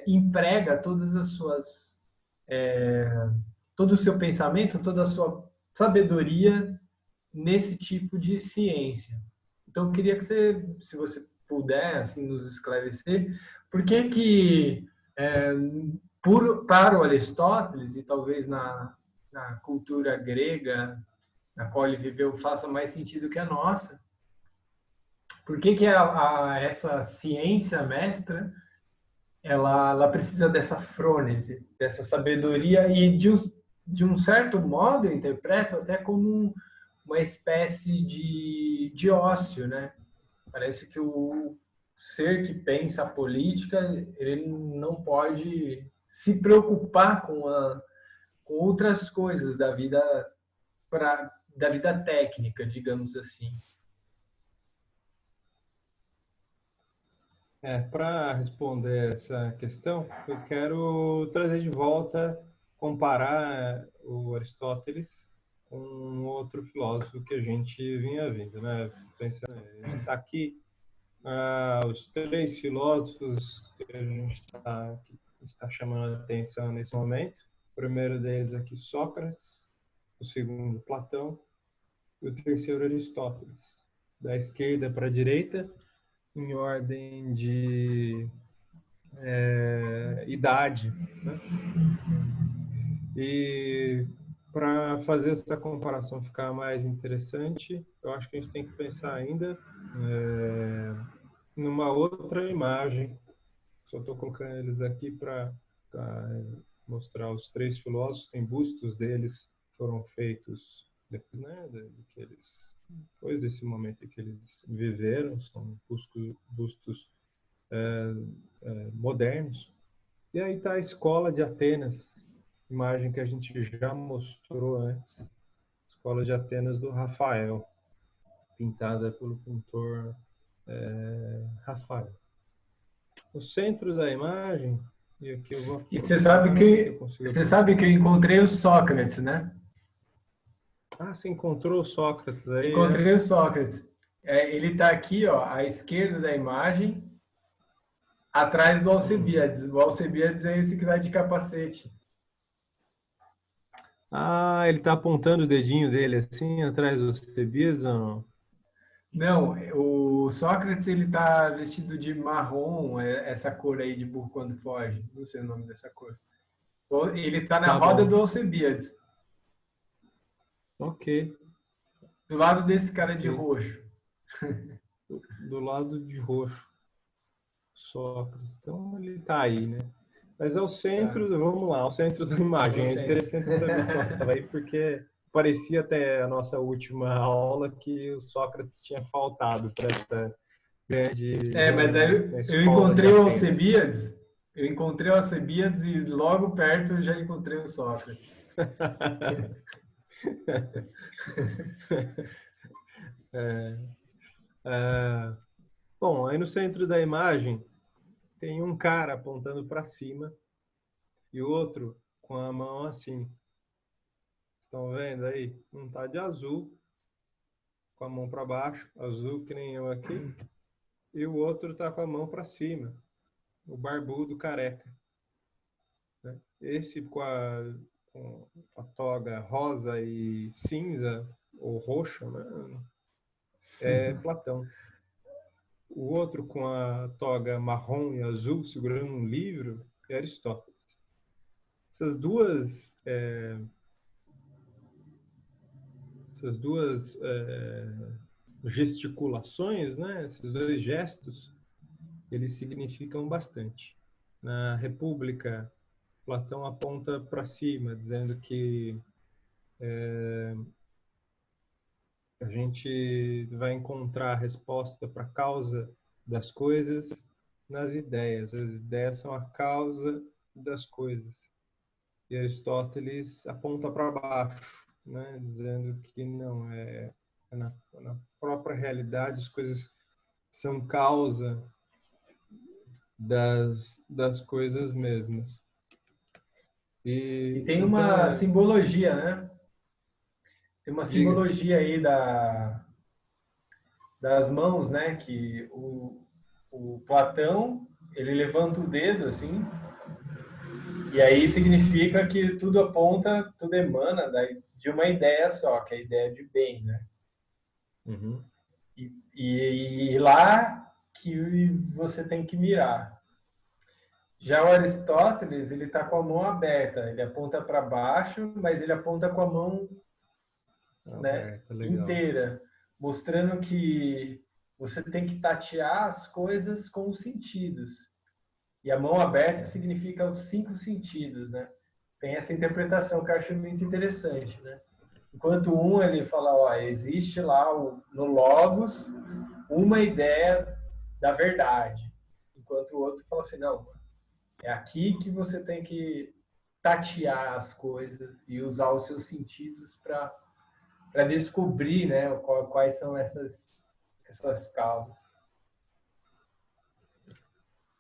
emprega todas as suas, todo o seu pensamento, toda a sua sabedoria nesse tipo de ciência. Então, eu queria que você, se você puder, assim, nos esclarecer, por que para o Aristóteles, e talvez na cultura grega, na qual ele viveu, faça mais sentido que a nossa, por que essa ciência mestra, ela precisa dessa frônese, dessa sabedoria, e de um certo modo, eu interpreto até como uma espécie de ócio, né? Parece que o ser que pensa a política, ele não pode se preocupar com outras coisas da vida técnica, digamos assim. Para responder essa questão, eu quero trazer de volta, comparar o Aristóteles com um outro filósofo que a gente vinha vindo, né? Pensando, a gente está aqui, os três filósofos que a gente está chamando a atenção nesse momento. O primeiro deles aqui, Sócrates, o segundo, Platão, e o terceiro, Aristóteles. Da esquerda para a direita, em ordem de idade, né? E para fazer essa comparação ficar mais interessante, eu acho que a gente tem que pensar ainda numa outra imagem. Só estou colocando eles aqui para mostrar os três filósofos. Tem bustos deles, foram feitos depois, né, depois desse momento em que eles viveram, são bustos modernos. E aí está a Escola de Atenas, imagem que a gente já mostrou antes, Escola de Atenas do Rafael, pintada pelo pintor Rafael. No centro da imagem, e aqui eu vou... E você sabe que eu encontrei o Sócrates, né? Você encontrou o Sócrates aí? Encontrei o Sócrates. Ele está aqui, ó, à esquerda da imagem, atrás do Alcebiades. O Alcebiades é esse que está de capacete. Ele está apontando o dedinho dele assim, atrás do Alcebiades ou não? Não, o Sócrates ele está vestido de marrom, essa cor aí de burro quando foge. Não sei o nome dessa cor. Ele está na roda do Alcebiades. Ok. Do lado desse cara de roxo. Do lado de roxo. Sócrates. Então ele está aí, né? Mas ao centro, vamos lá, ao centro da imagem. É interessante saber que o Sócrates estava aí, porque parecia até a nossa última aula que o Sócrates tinha faltado para essa grande... Mas daí eu encontrei o Alcebiades. Eu encontrei o Alcebiades e logo perto eu já encontrei o Sócrates. Bom, aí no centro da imagem tem um cara apontando para cima e o outro com a mão assim, estão vendo aí? Um tá de azul, com a mão para baixo, azul que nem eu aqui, e o outro tá com a mão para cima, o barbudo careca, né? Esse com a toga rosa e cinza, ou roxa, né? É Platão. O outro com a toga marrom e azul, segurando um livro, é Aristóteles. Essas duas, gesticulações, né? Esses dois gestos, eles significam bastante. Na República, Platão aponta para cima, dizendo que a gente vai encontrar a resposta para a causa das coisas nas ideias. As ideias são a causa das coisas. E Aristóteles aponta para baixo, né? Dizendo que não, é na própria realidade as coisas são causa das coisas mesmas. E tem Então, uma simbologia, né? Tem uma diga. simbologia aí das mãos, né? Que o Platão, ele levanta o dedo assim, e aí significa que tudo aponta, tudo emana de uma ideia só, que é a ideia de bem, né? Uhum. E lá que você tem que mirar. Já o Aristóteles, ele está com a mão aberta, ele aponta para baixo, mas ele aponta com a mão, né, Aberta, legal. inteira, mostrando que você tem que tatear as coisas com os sentidos. E a mão aberta significa os 5 sentidos, né? Tem essa interpretação que eu acho muito interessante, né? Enquanto ele fala, ó, existe lá no Logos uma ideia da verdade. Enquanto o outro fala assim, não, é aqui que você tem que tatear as coisas e usar os seus sentidos para descobrir, né, quais são essas causas.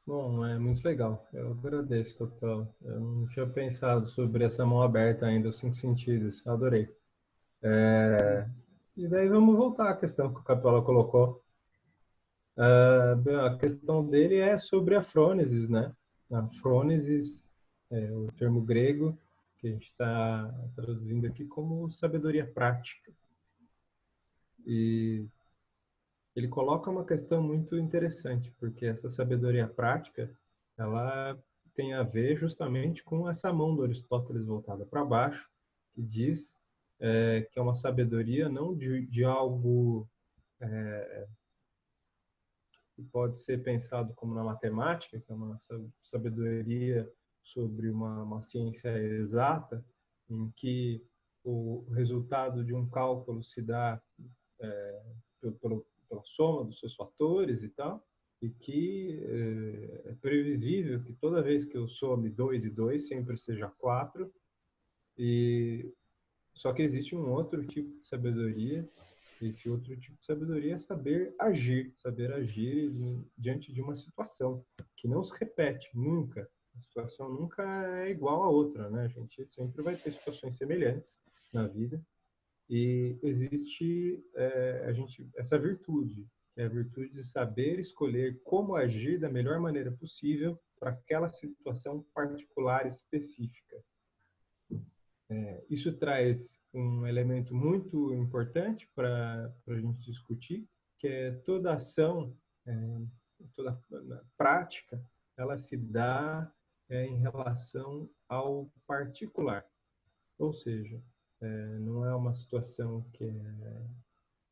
Bom, é muito legal. Eu agradeço, Capela. Eu não tinha pensado sobre essa mão aberta ainda, os 5 sentidos. Adorei. E daí vamos voltar à questão que o Capela colocou. A questão dele é sobre a frônesis, né? A frônesis é o termo grego que a gente está traduzindo aqui como sabedoria prática. E ele coloca uma questão muito interessante, porque essa sabedoria prática, ela tem a ver justamente com essa mão do Aristóteles voltada para baixo, que diz que é uma sabedoria não de algo que pode ser pensado como na matemática, que é uma sabedoria sobre uma ciência exata, em que o resultado de um cálculo se dá pela soma dos seus fatores e tal, e que é previsível que toda vez que eu some 2 e 2 sempre seja 4, e só que existe um outro tipo de sabedoria. Esse outro tipo de sabedoria é saber agir diante de uma situação que não se repete nunca. A situação nunca é igual a outra, né? A gente sempre vai ter situações semelhantes na vida, e existe essa virtude, que é a virtude de saber escolher como agir da melhor maneira possível para aquela situação particular específica. Isso traz um elemento muito importante para a gente discutir, que é toda ação, toda prática, ela se dá em relação ao particular. Ou seja, não é uma situação que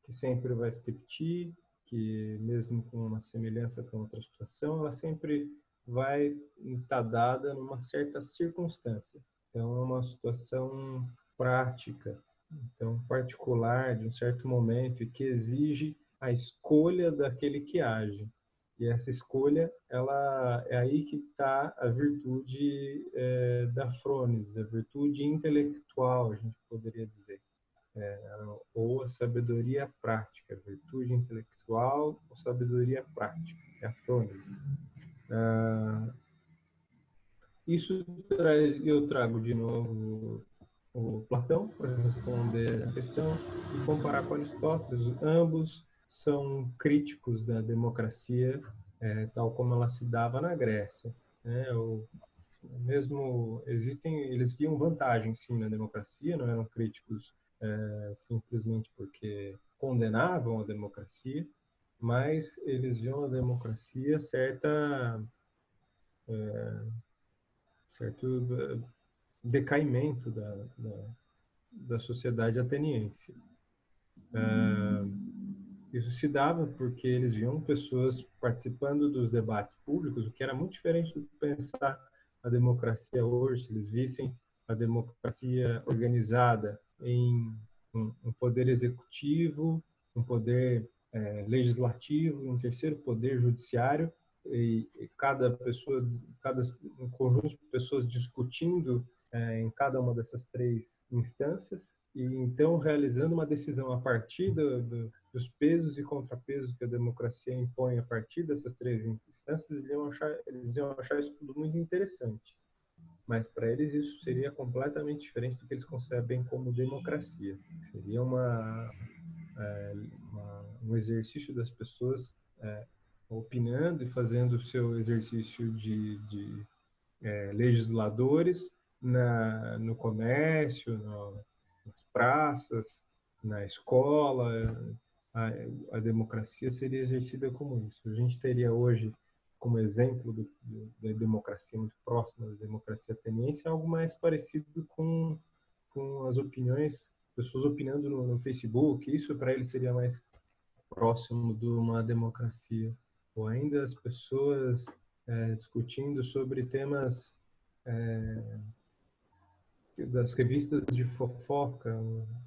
sempre vai se repetir, que mesmo com uma semelhança com outra situação, ela sempre vai estar dada numa certa circunstância. Então, é uma situação prática, então particular, de um certo momento, e que exige a escolha daquele que age. E essa escolha, ela é aí que está a virtude da frônesis, a virtude intelectual, a gente poderia dizer. Ou a sabedoria prática, a virtude intelectual ou sabedoria prática, é a frônesis. Isso eu trago de novo o Platão para responder a questão e comparar com Aristóteles. Ambos são críticos da democracia, tal como ela se dava na Grécia, né? Mesmo eles viam vantagem sim na democracia, não eram críticos simplesmente porque condenavam a democracia, mas eles viam a democracia certo decaimento da sociedade ateniense. Isso se dava porque eles viam pessoas participando dos debates públicos, o que era muito diferente do que pensar a democracia hoje. Se eles vissem a democracia organizada em um poder executivo, um poder legislativo, um terceiro poder judiciário, e cada pessoa, um conjunto de pessoas discutindo em cada uma dessas três instâncias, e então realizando uma decisão a partir dos pesos e contrapesos que a democracia impõe a partir dessas três instâncias, eles iam achar isso tudo muito interessante. Mas para eles isso seria completamente diferente do que eles concebem como democracia. Seria um exercício das pessoas opinando e fazendo o seu exercício de legisladores no comércio, nas praças, na escola. A democracia seria exercida como isso. A gente teria hoje, como exemplo da democracia muito próxima da democracia ateniense, algo mais parecido com as opiniões, pessoas opinando no Facebook. Isso para eles seria mais próximo de uma democracia. Ou ainda as pessoas discutindo sobre temas das revistas de fofoca.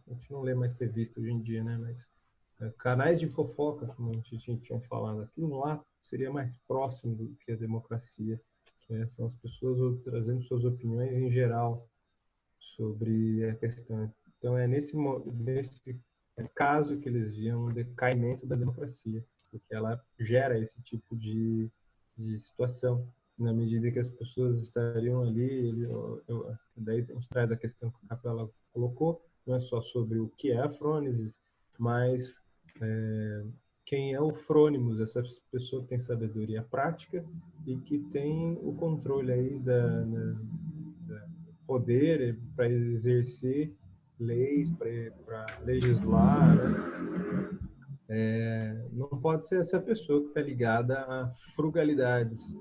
A gente não lê mais revista hoje em dia, né? Mas canais de fofoca, como a gente tinha falado, aquilo lá seria mais próximo do que a democracia, que são as pessoas trazendo suas opiniões em geral sobre a questão. Então é nesse caso que eles viam um decaimento da democracia, porque ela gera esse tipo de situação. Na medida que as pessoas estariam ali, daí a gente traz a questão que a Capela colocou, não é só sobre o que é a frônesis, mas quem é o frônimos, essa pessoa que tem sabedoria prática e que tem o controle aí da poder para exercer leis, para legislar, né? Não pode ser essa pessoa que está ligada a frugalidades,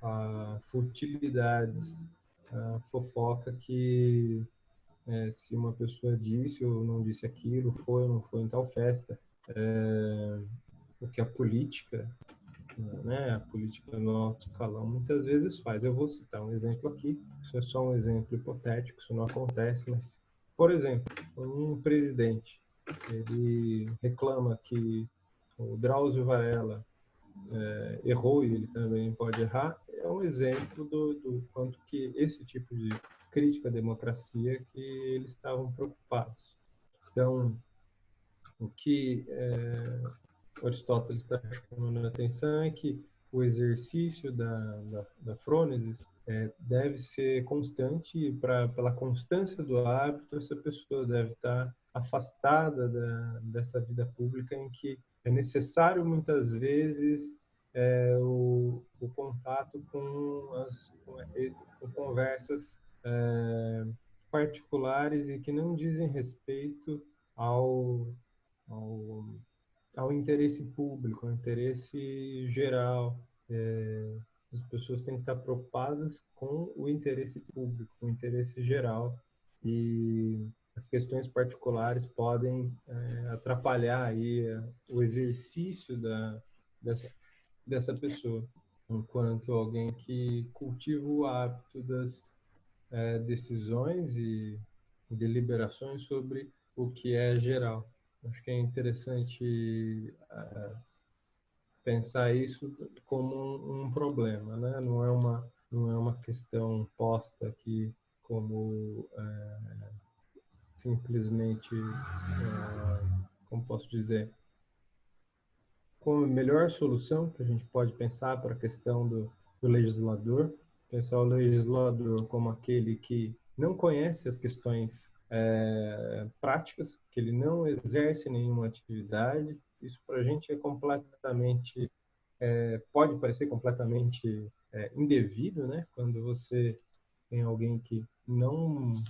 a futilidades, a fofoca que se uma pessoa disse ou não disse aquilo, foi ou não foi em tal festa. O que a política, né, a política no alto escalão muitas vezes faz. Eu vou citar um exemplo aqui, isso é só um exemplo hipotético, isso não acontece, mas, por exemplo, um presidente, ele reclama que o Drauzio Varela errou e ele também pode errar, é um exemplo do quanto que esse tipo de crítica à democracia que eles estavam preocupados. Então, o que Aristóteles está chamando a atenção é que o exercício da frônesis deve ser constante e pela constância do hábito, essa pessoa deve estar afastada dessa vida pública em que é necessário muitas vezes o contato com conversas particulares e que não dizem respeito ao interesse público, ao interesse geral. As pessoas têm que estar preocupadas com o interesse público, com o interesse geral, e as questões particulares podem atrapalhar aí o exercício dessa pessoa, enquanto alguém que cultiva o hábito das decisões e deliberações sobre o que é geral. Acho que é interessante pensar isso como um problema, né? Não é uma questão posta aqui como simplesmente, como posso dizer, como a melhor solução que a gente pode pensar para a questão do legislador, pensar o legislador como aquele que não conhece as questões práticas, que ele não exerce nenhuma atividade. Isso para a gente é completamente, pode parecer completamente indevido, né? Quando você tem alguém que não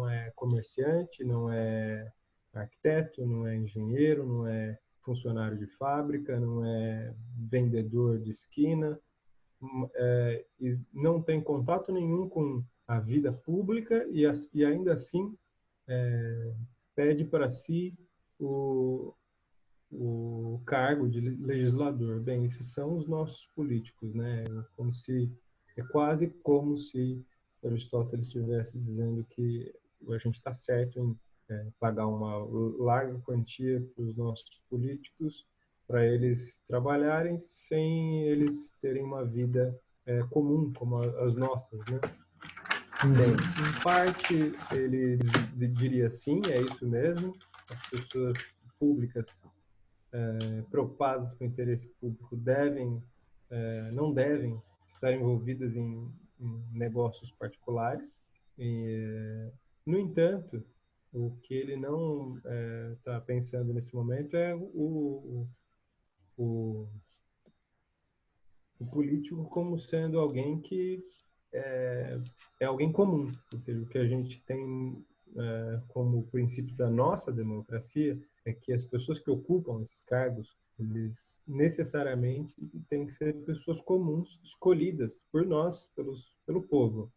é comerciante, não é arquiteto, não é engenheiro, não é funcionário de fábrica, não é vendedor de esquina, e não tem contato nenhum com a vida pública e ainda assim pede para si o, o cargo de legislador. Bem, esses são os nossos políticos, né? É quase como se Aristóteles estivesse dizendo que a gente está certo em pagar uma larga quantia para os nossos políticos, para eles trabalharem sem eles terem uma vida comum como as nossas, né? Bem, em parte ele diria sim, é isso mesmo. As pessoas públicas preocupadas com o interesse público não devem estar envolvidas em negócios particulares. No entanto, o que ele não está pensando nesse momento é o, o político como sendo alguém que é alguém comum, porque o que a gente tem como princípio da nossa democracia é que as pessoas que ocupam esses cargos, eles necessariamente têm que ser pessoas comuns, escolhidas por nós, pelo povo.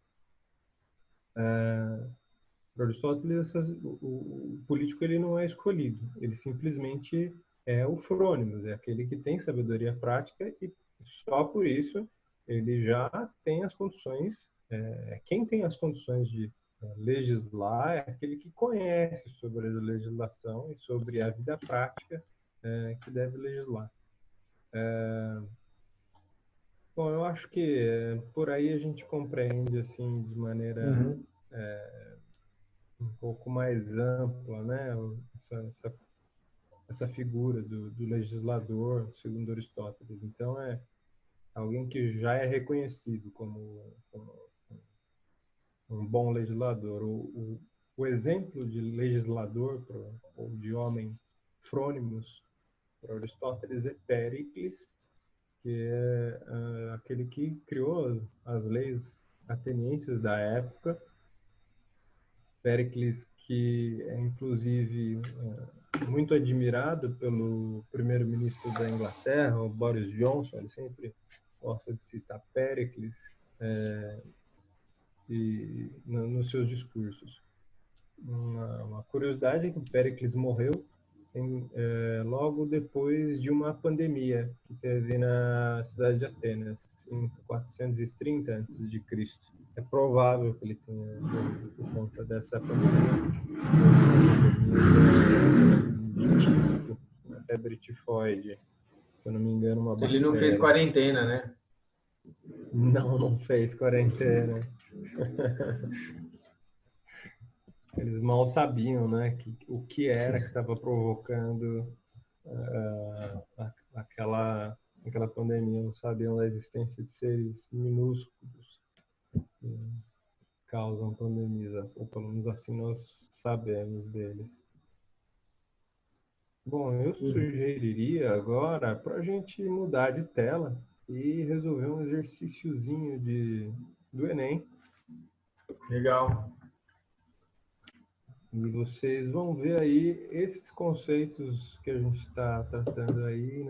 Para Aristóteles, o político ele não é escolhido, ele simplesmente é o frônimos, é aquele que tem sabedoria prática e só por isso ele já tem as condições, quem tem as condições de legislar é aquele que conhece sobre a legislação e sobre a vida prática que deve legislar. Bom, eu acho que por aí a gente compreende assim de maneira um pouco mais ampla, né? Essa figura do legislador, segundo Aristóteles. Então, é alguém que já é reconhecido como um bom legislador. O exemplo de legislador ou de homem frônimos para Aristóteles é Péricles, que é aquele que criou as leis atenienses da época. Péricles, que é inclusive muito admirado pelo primeiro-ministro da Inglaterra, o Boris Johnson. Ele sempre gosta de citar Péricles nos seus discursos. Uma curiosidade é que o Péricles morreu logo depois de uma pandemia que teve na cidade de Atenas, em 430 a.C. É provável que ele tenha morrido por conta dessa pandemia. A febre tifoide, se eu não me engano, uma bactéria. Ele não fez quarentena, né? Não fez quarentena. Eles mal sabiam, né, o que era que estava provocando aquela pandemia. Não sabiam da existência de seres minúsculos que causam pandemias, ou pelo menos assim nós sabemos deles. Bom, eu sugeriria agora para a gente mudar de tela e resolver um exercíciozinho do Enem. Legal. E vocês vão ver aí esses conceitos que a gente está tratando aí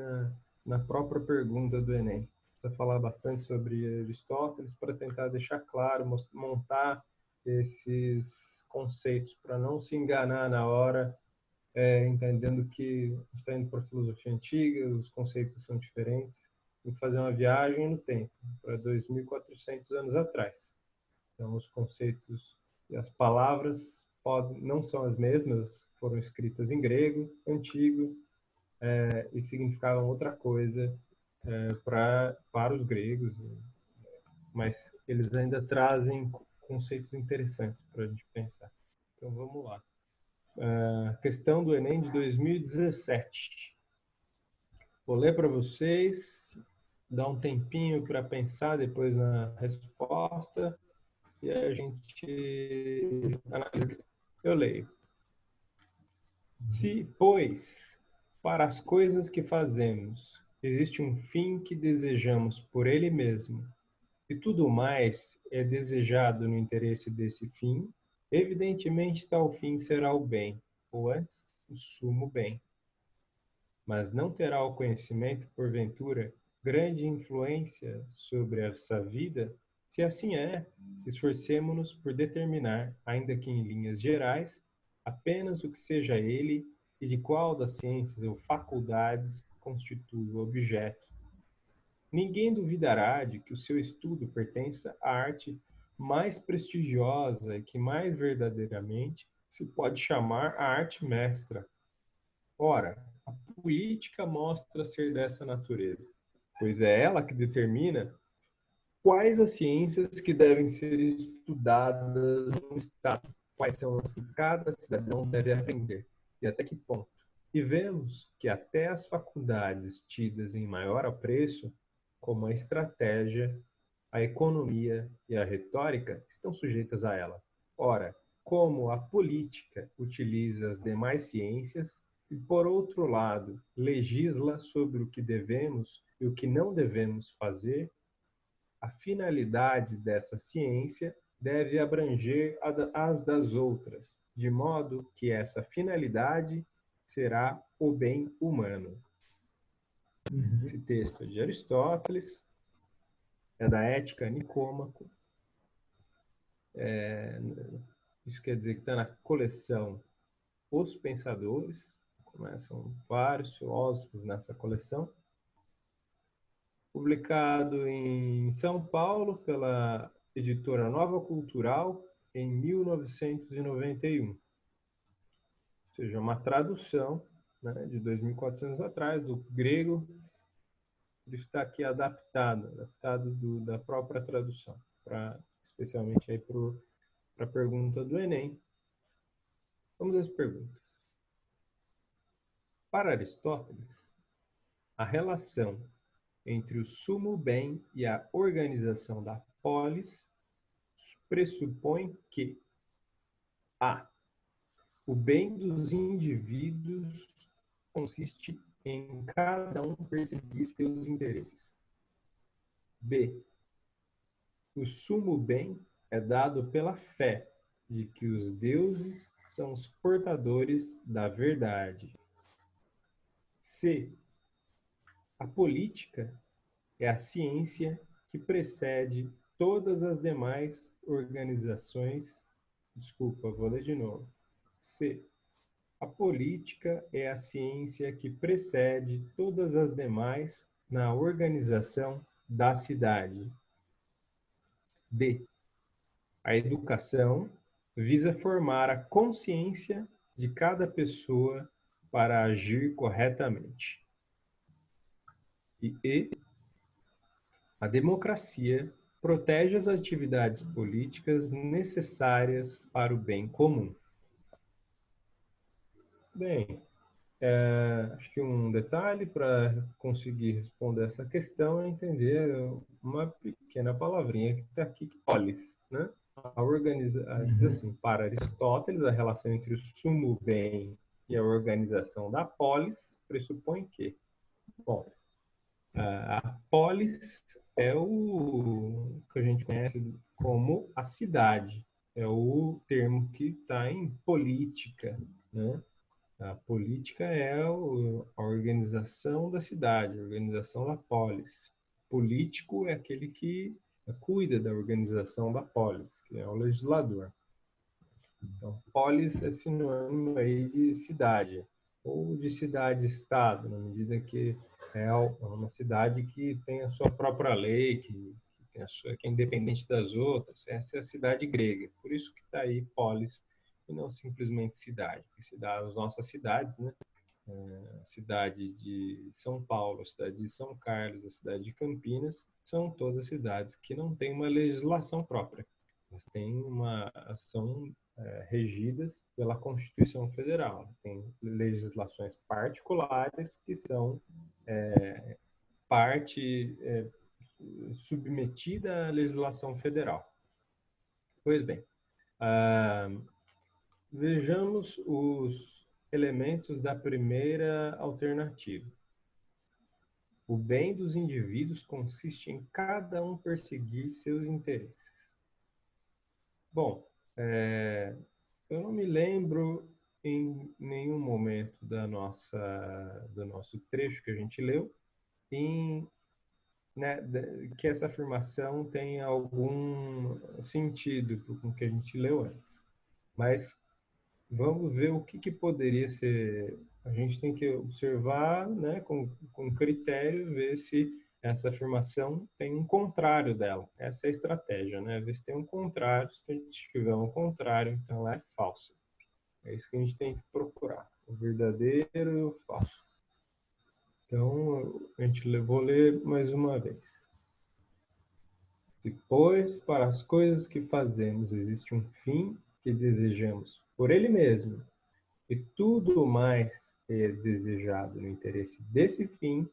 na própria pergunta do Enem. Precisa falar bastante sobre Aristóteles para tentar deixar claro, montar esses conceitos para não se enganar na hora, entendendo que está indo para a filosofia antiga, os conceitos são diferentes. Tem que fazer uma viagem no tempo, para 2.400 anos atrás. Então, os conceitos e as palavras não são as mesmas, foram escritas em grego antigo e significavam outra coisa para os gregos, mas eles ainda trazem conceitos interessantes para a gente pensar. Então, vamos lá. Questão do Enem de 2017. Vou ler para vocês, dar um tempinho para pensar depois na resposta e a gente analisa. Eu leio. Se, pois, para as coisas que fazemos existe um fim que desejamos por ele mesmo, e tudo mais é desejado no interesse desse fim, evidentemente tal fim será o bem, ou antes, o sumo bem. Mas não terá o conhecimento, porventura, grande influência sobre essa vida? Se assim é, esforcemo-nos por determinar, ainda que em linhas gerais, apenas o que seja ele e de qual das ciências ou faculdades constitui o objeto. Ninguém duvidará de que o seu estudo pertença à arte mais prestigiosa e que mais verdadeiramente se pode chamar a arte mestra. Ora, a política mostra ser dessa natureza, pois é ela que determina quais as ciências que devem ser estudadas no Estado, quais são as que cada cidadão deve aprender e até que ponto. E vemos que até as faculdades tidas em maior apreço, como a estratégia, a economia e a retórica, estão sujeitas a ela. Ora, como a política utiliza as demais ciências e, por outro lado, legisla sobre o que devemos e o que não devemos fazer, a finalidade dessa ciência deve abranger as das outras, de modo que essa finalidade será o bem humano. Esse texto é de Aristóteles, é da Ética Nicômaco. Isso quer dizer que está na coleção Os Pensadores, começam vários filósofos nessa coleção, publicado em São Paulo pela editora Nova Cultural em 1991. Ou seja, uma tradução, né, de 2.400 atrás, do grego. Ele está aqui adaptado da própria tradução, especialmente para a pergunta do Enem. Vamos às perguntas. Para Aristóteles, a relação entre o sumo bem e a organização da polis pressupõe que a. O bem dos indivíduos consiste em cada um perseguir seus interesses. B. O sumo bem é dado pela fé de que os deuses são os portadores da verdade. C. A política é a ciência que precede todas as demais organizações. Desculpa, vou ler de novo. C. A política é a ciência que precede todas as demais na organização da cidade. D. A educação visa formar a consciência de cada pessoa para agir corretamente. E. A democracia protege as atividades políticas necessárias para o bem comum. Bem, acho que um detalhe para conseguir responder essa questão é entender uma pequena palavrinha que está aqui, polis, né? Diz assim, para Aristóteles, a relação entre o sumo bem e a organização da polis pressupõe que, bom, a polis é o que a gente conhece como a cidade, é o termo que está em política, né? A política é a organização da cidade, a organização da polis. Político é aquele que cuida da organização da polis, que é o legislador. Então, polis é sinônimo aí de cidade, ou de cidade-estado, na medida que é uma cidade que tem a sua própria lei, que é independente das outras. Essa é a cidade grega. Por isso que está aí polis, e não simplesmente cidade. As nossas cidades, né? A cidade de São Paulo, a cidade de São Carlos, a cidade de Campinas, são todas cidades que não têm uma legislação própria. Elas são regidas pela Constituição Federal. Elas têm legislações particulares que são parte submetida à legislação federal. Pois bem, vejamos os elementos da primeira alternativa. O bem dos indivíduos consiste em cada um perseguir seus interesses. Bom, eu não me lembro em nenhum momento do nosso trecho que a gente leu, que essa afirmação tenha algum sentido com o que a gente leu antes. Mas vamos ver o que poderia ser. A gente tem que observar, né, com critério, ver se essa afirmação tem um contrário dela. Essa é a estratégia, né? Ver se tem um contrário. Se tiver um contrário, então ela é falsa. É isso que a gente tem que procurar. O verdadeiro e o falso. Então, vou ler mais uma vez. Se, pois, para as coisas que fazemos existe um fim que desejamos por ele mesmo, e tudo mais é desejado no interesse desse fim,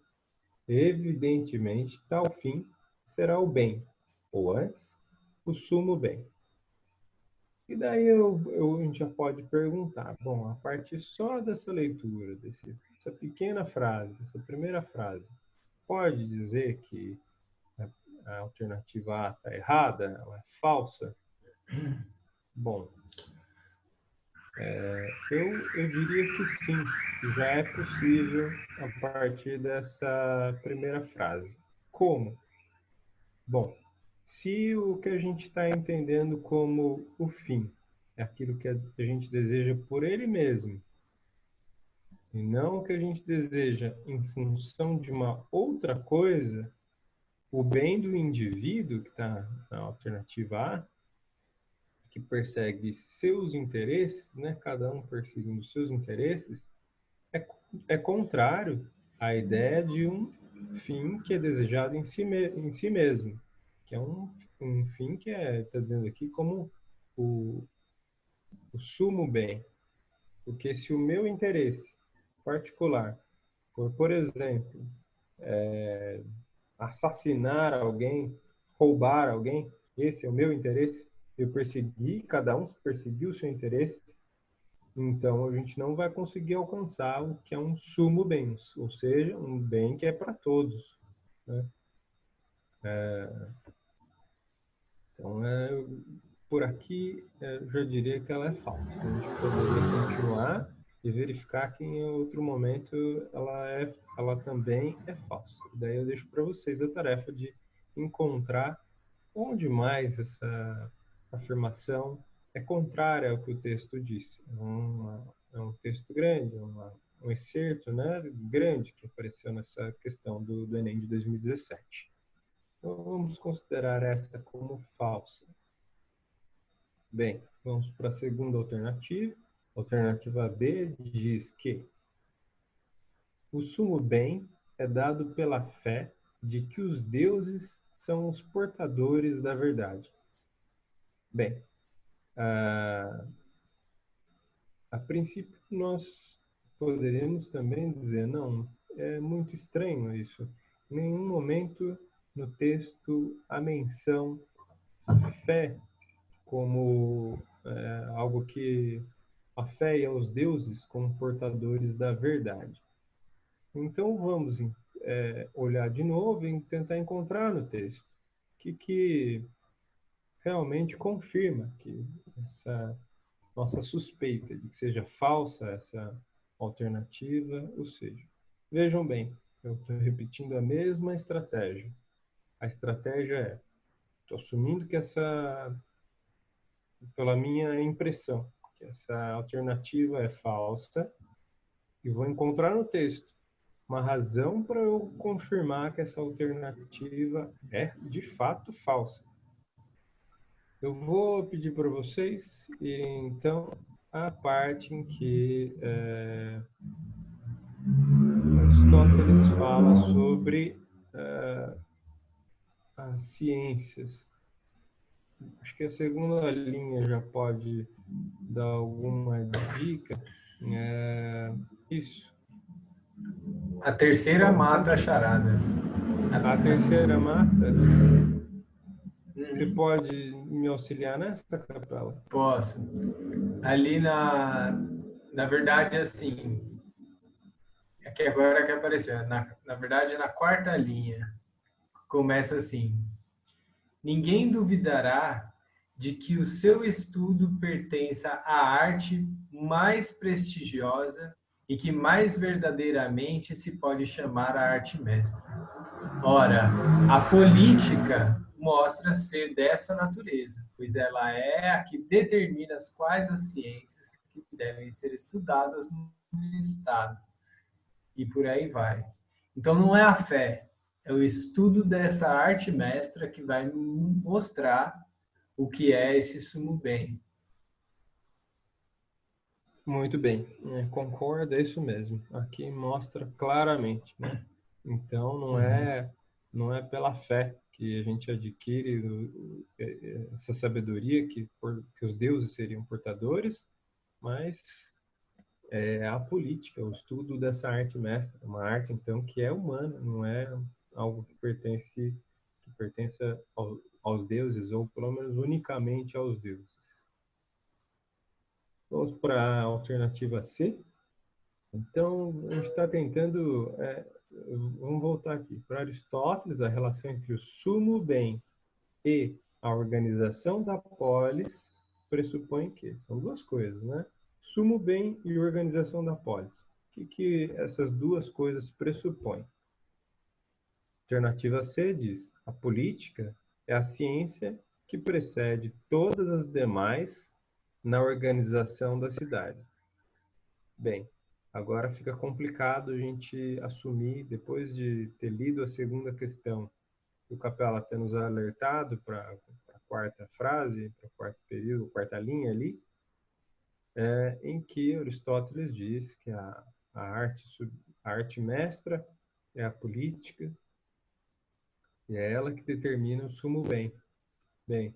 evidentemente, tal fim será o bem, ou antes, o sumo bem. E daí a gente já pode perguntar, bom, a partir só dessa leitura, dessa pequena frase, dessa primeira frase, pode dizer que a alternativa A está errada, ela é falsa? Bom, eu diria que sim, que já é possível a partir dessa primeira frase. Como? Bom, se o que a gente está entendendo como o fim é aquilo que a gente deseja por ele mesmo, e não o que a gente deseja em função de uma outra coisa, o bem do indivíduo, que está na alternativa A, que persegue seus interesses, né? Cada um perseguindo seus interesses, é contrário à ideia de um fim que é desejado em si mesmo, que é um fim que está dizendo aqui como o sumo bem. Porque se o meu interesse particular for, por exemplo, assassinar alguém, roubar alguém, esse é o meu interesse, eu persegui, cada um perseguiu o seu interesse, então a gente não vai conseguir alcançar o que é um sumo bem, ou seja, um bem que é para todos, né? Então, por aqui, eu já diria que ela é falsa. A gente poderia continuar e verificar que em outro momento ela também é falsa. Daí eu deixo para vocês a tarefa de encontrar onde mais essa afirmação é contrária ao que o texto disse. É um texto grande, um excerto, né, grande que apareceu nessa questão do Enem de 2017. Então, vamos considerar essa como falsa. Bem, vamos para a segunda alternativa. A alternativa B diz que o sumo bem é dado pela fé de que os deuses são os portadores da verdade. Bem, a princípio nós poderíamos também dizer, não, é muito estranho isso. Em nenhum momento no texto há menção à fé como algo que a fé e aos deuses como portadores da verdade. Então vamos olhar de novo e tentar encontrar no texto que realmente confirma que essa nossa suspeita de que seja falsa essa alternativa, ou seja, vejam bem, eu estou repetindo a mesma estratégia. A estratégia estou assumindo que pela minha impressão, que essa alternativa é falsa, e vou encontrar no texto uma razão para eu confirmar que essa alternativa é de fato falsa. Eu vou pedir para vocês irem, então, à parte em que Aristóteles fala sobre as ciências. Acho que a segunda linha já pode dar alguma dica. Isso. A terceira mata a charada. A terceira mata? Você pode me auxiliar nessa, Capela? Posso. Ali na verdade, assim, é que agora que apareceu, na verdade, na quarta linha, começa assim: ninguém duvidará de que o seu estudo pertença à arte mais prestigiosa e que mais verdadeiramente se pode chamar a arte mestra. Ora, a política mostra ser dessa natureza, pois ela é a que determina quais as ciências que devem ser estudadas no Estado. E por aí vai. Então não é a fé, é o estudo dessa arte mestra que vai mostrar o que é esse sumo bem. Muito bem, concordo, é isso mesmo. Aqui mostra claramente, né? Então não é pela fé que a gente adquire essa sabedoria que os deuses seriam portadores, mas é a política, o estudo dessa arte mestra, uma arte então que é humana, não é algo que pertence aos deuses ou pelo menos unicamente aos deuses. Vamos para a alternativa C. Então, a gente está tentando. Vamos voltar aqui. Para Aristóteles, a relação entre o sumo bem e a organização da polis pressupõe que são duas coisas, né? Sumo bem e organização da polis. O que essas duas coisas pressupõem? Alternativa C diz: a política é a ciência que precede todas as demais na organização da cidade. Bem, agora fica complicado a gente assumir, depois de ter lido a segunda questão, o Capela ter nos alertado para a quarta frase, para o quarto período, quarta linha ali, em que Aristóteles diz que a arte mestra é a política e é ela que determina o sumo bem. Bem,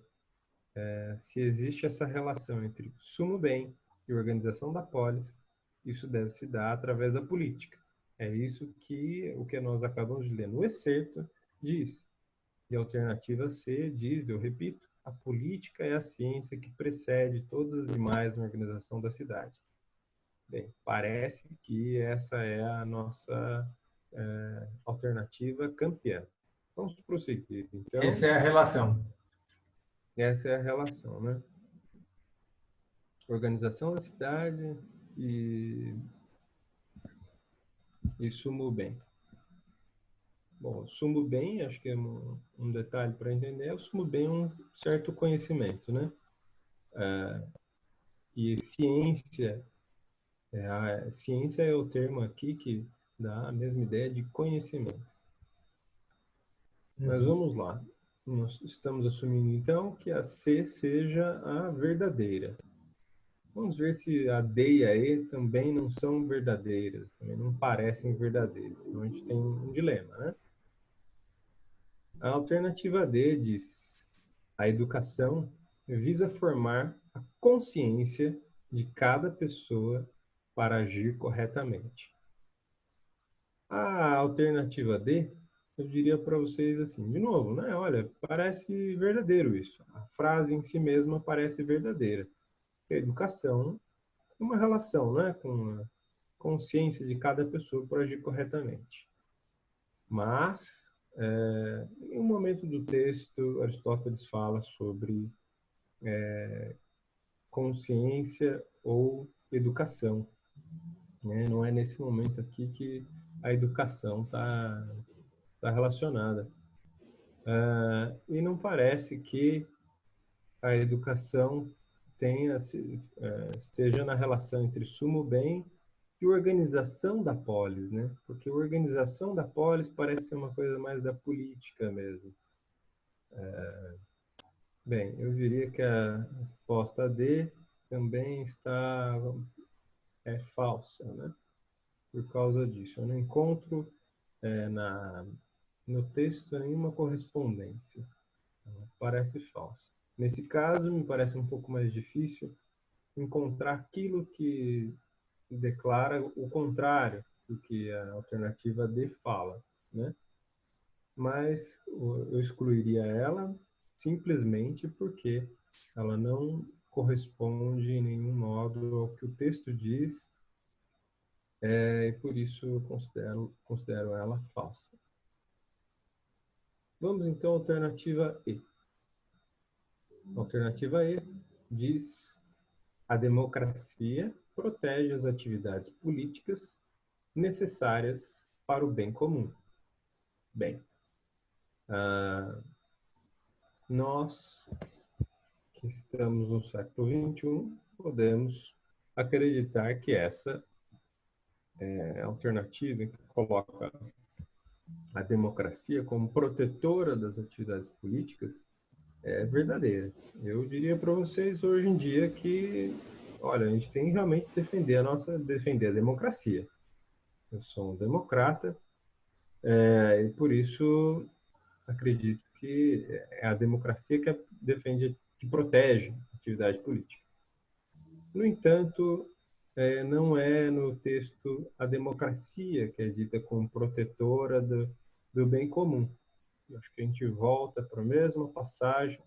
se existe essa relação entre sumo bem e organização da polis, isso deve se dar através da política. É isso que o que nós acabamos de ler no excerto diz. E a alternativa C diz, eu repito, a política é a ciência que precede todas as demais na organização da cidade. Bem, parece que essa é a nossa alternativa campeã. Vamos prosseguir. Então, Essa é a relação. essa é a relação, né? Organização da cidade e sumo bem. Bom, sumo bem, acho que é um detalhe para entender, o sumo bem é um certo conhecimento, né? E ciência, ciência é o termo aqui que dá a mesma ideia de conhecimento. Mas vamos lá. Nós estamos assumindo, então, que a C seja a verdadeira. Vamos ver se a D e a E também não são verdadeiras, também não parecem verdadeiras. Então a gente tem um dilema, né? A alternativa D diz: a educação visa formar a consciência de cada pessoa para agir corretamente. A alternativa D, eu diria para vocês assim, de novo, né? Olha, parece verdadeiro isso. A frase em si mesma parece verdadeira. A educação é uma relação, né, com a consciência de cada pessoa para agir corretamente. Mas, em um momento do texto, Aristóteles fala sobre consciência ou educação, né? Não é nesse momento aqui que a educação está relacionada. E não parece que a educação esteja na relação entre sumo bem e organização da polis, né? Porque organização da polis parece ser uma coisa mais da política mesmo. Bem, eu diria que a resposta D também é falsa, né? Por causa disso. Eu não encontro no texto nenhuma correspondência. Parece falso. Nesse caso, me parece um pouco mais difícil encontrar aquilo que declara o contrário do que a alternativa D fala, né? Mas eu excluiria ela simplesmente porque ela não corresponde em nenhum modo ao que o texto diz, e por isso eu considero ela falsa. Vamos então à alternativa E. A alternativa E diz: a democracia protege as atividades políticas necessárias para o bem comum. Bem, nós que estamos no século XXI podemos acreditar que essa alternativa que coloca a democracia como protetora das atividades políticas é verdadeira. Eu diria para vocês hoje em dia que, olha, a gente tem que realmente defender a democracia. Eu sou um democrata e por isso acredito que é a democracia que defende, que protege a atividade política. No entanto, não é no texto a democracia que é dita como protetora do bem comum. Eu acho que a gente volta para a mesma passagem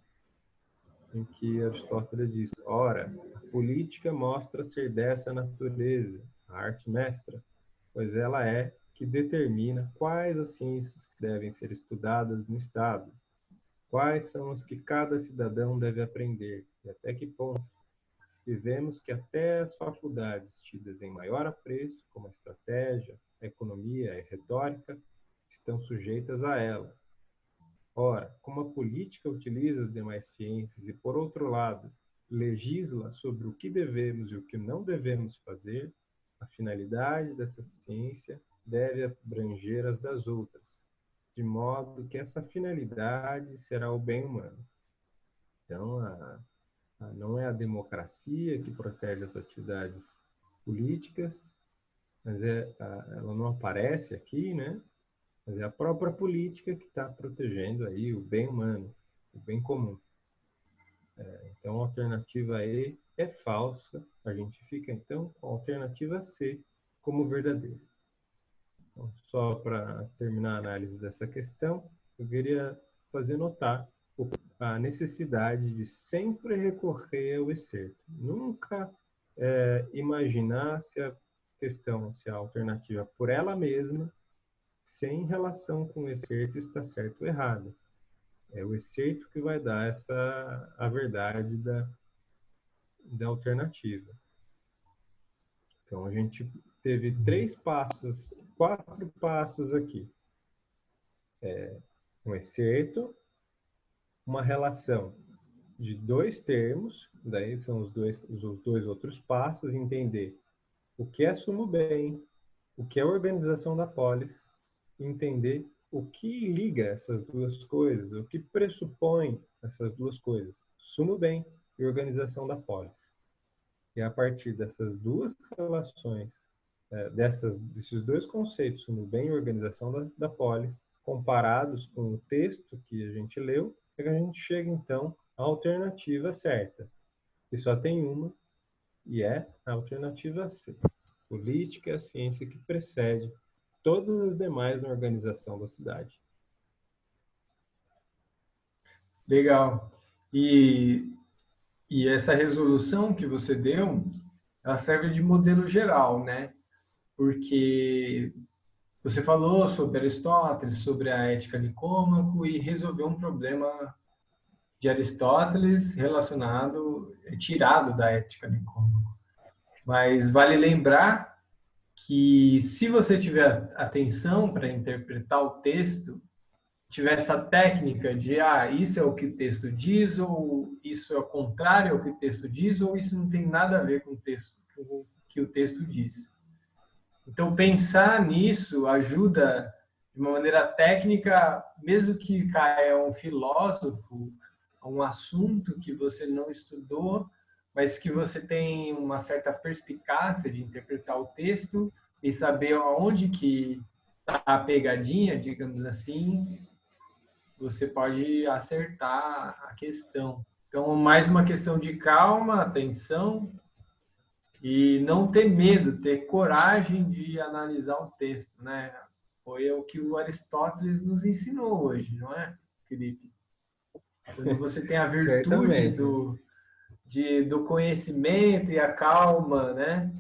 em que Aristóteles diz: ora, a política mostra ser dessa natureza, a arte mestra, pois ela é que determina quais as ciências que devem ser estudadas no Estado, quais são as que cada cidadão deve aprender e até que ponto. E vemos que até as faculdades tidas em maior apreço, como a estratégia, a economia e a retórica, estão sujeitas a ela. Ora, como a política utiliza as demais ciências e, por outro lado, legisla sobre o que devemos e o que não devemos fazer, a finalidade dessa ciência deve abranger as das outras, de modo que essa finalidade será o bem humano. Então, não é a democracia que protege as atividades políticas, mas ela não aparece aqui, né? Mas é a própria política que está protegendo aí o bem humano, o bem comum. Então, a alternativa E é falsa. A gente fica, então, com a alternativa C como verdadeira. Então, só para terminar a análise dessa questão, eu queria fazer notar a necessidade de sempre recorrer ao excerto. Nunca imaginar se a alternativa por ela mesma, sem relação com o excerto, está certo ou errado. É o excerto que vai dar a verdade da alternativa. Então, a gente teve 4 passos aqui. Um excerto, uma relação de 2 termos, daí são os dois outros passos, entender o que é sumo bem, o que é organização da polis, entender o que liga essas duas coisas, o que pressupõe essas duas coisas, sumo bem e organização da polis. E a partir dessas duas relações, desses 2 conceitos, sumo bem e organização da polis, comparados com o texto que a gente leu, é que a gente chega, então, à alternativa certa, que só tem uma, e é a alternativa C. Política é a ciência que precede todas as demais na organização da cidade. Legal. E essa resolução que você deu, ela serve de modelo geral, né? Porque você falou sobre Aristóteles, sobre a ética Nicômaco e resolveu um problema de Aristóteles tirado da ética Nicômaco. Mas vale lembrar que se você tiver atenção para interpretar o texto, tiver essa técnica de isso é o que o texto diz, ou isso é o contrário ao que o texto diz, ou isso não tem nada a ver com o que o texto diz. Então, pensar nisso ajuda de uma maneira técnica, mesmo que caia um filósofo, um assunto que você não estudou, mas que você tem uma certa perspicácia de interpretar o texto e saber aonde que está a pegadinha, digamos assim, você pode acertar a questão. Então, mais uma questão de calma, atenção e não ter medo, ter coragem de analisar o texto, né? Foi o que o Aristóteles nos ensinou hoje, não é, Felipe? Quando você tem a virtude Certamente. do conhecimento e a calma, né?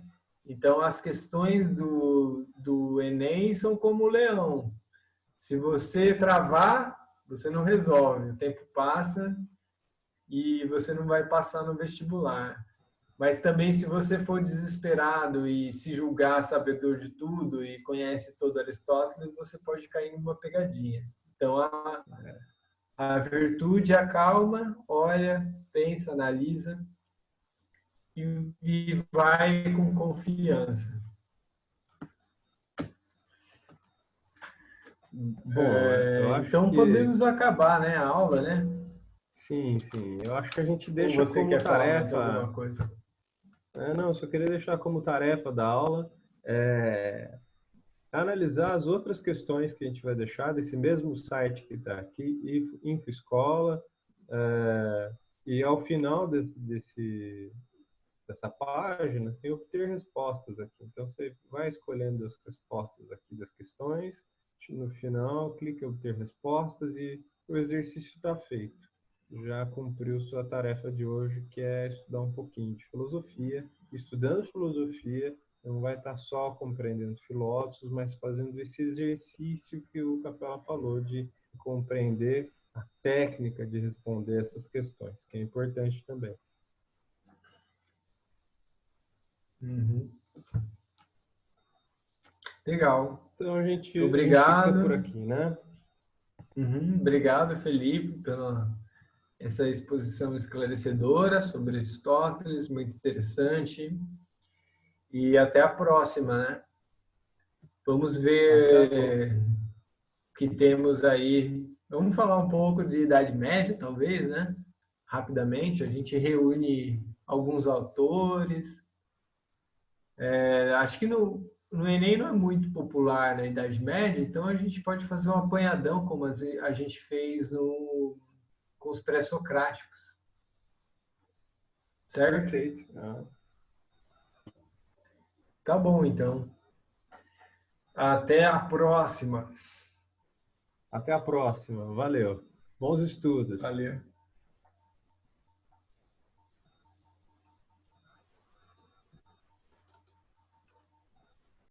Então, as questões do Enem são como o leão. Se você travar, você não resolve. O tempo passa e você não vai passar no vestibular. Mas também, se você for desesperado e se julgar sabedor de tudo e conhece todo Aristóteles, você pode cair numa pegadinha. Então, a virtude é a calma, olha, pensa, analisa e vai com confiança. Bom, eu acho Então, que podemos acabar, né, a aula, né? sim, sim. Eu acho que a gente Ou deixa você como quer falar mais tarefa. alguma coisa? Não, só queria deixar como tarefa da aula é, analisar as outras questões que a gente vai deixar desse mesmo site que está aqui, InfoEscola, e ao final dessa página tem obter respostas aqui. Então você vai escolhendo as respostas aqui das questões, no final clica em obter respostas e o exercício está feito. Já cumpriu sua tarefa de hoje, que é estudar um pouquinho de filosofia. Estudando filosofia, você não vai estar só compreendendo filósofos, mas fazendo esse exercício que o Capela falou de compreender a técnica de responder essas questões, que é importante também. Uhum. Legal. Então a gente fica por Obrigado. aqui, né? Uhum. Obrigado, Felipe, pela essa exposição esclarecedora sobre Aristóteles, muito interessante. E até a próxima, né? Vamos Até a ver próxima. o que temos aí. Vamos falar um pouco de Idade Média, talvez, né? Rapidamente, a gente reúne alguns autores. Acho que no Enem não é muito popular na Idade Média, então a gente pode fazer um apanhadão, como a gente fez com os pré-socráticos, certo? Perfeito. Tá bom, então. Até a próxima. Até a próxima. Valeu. Bons estudos. Valeu.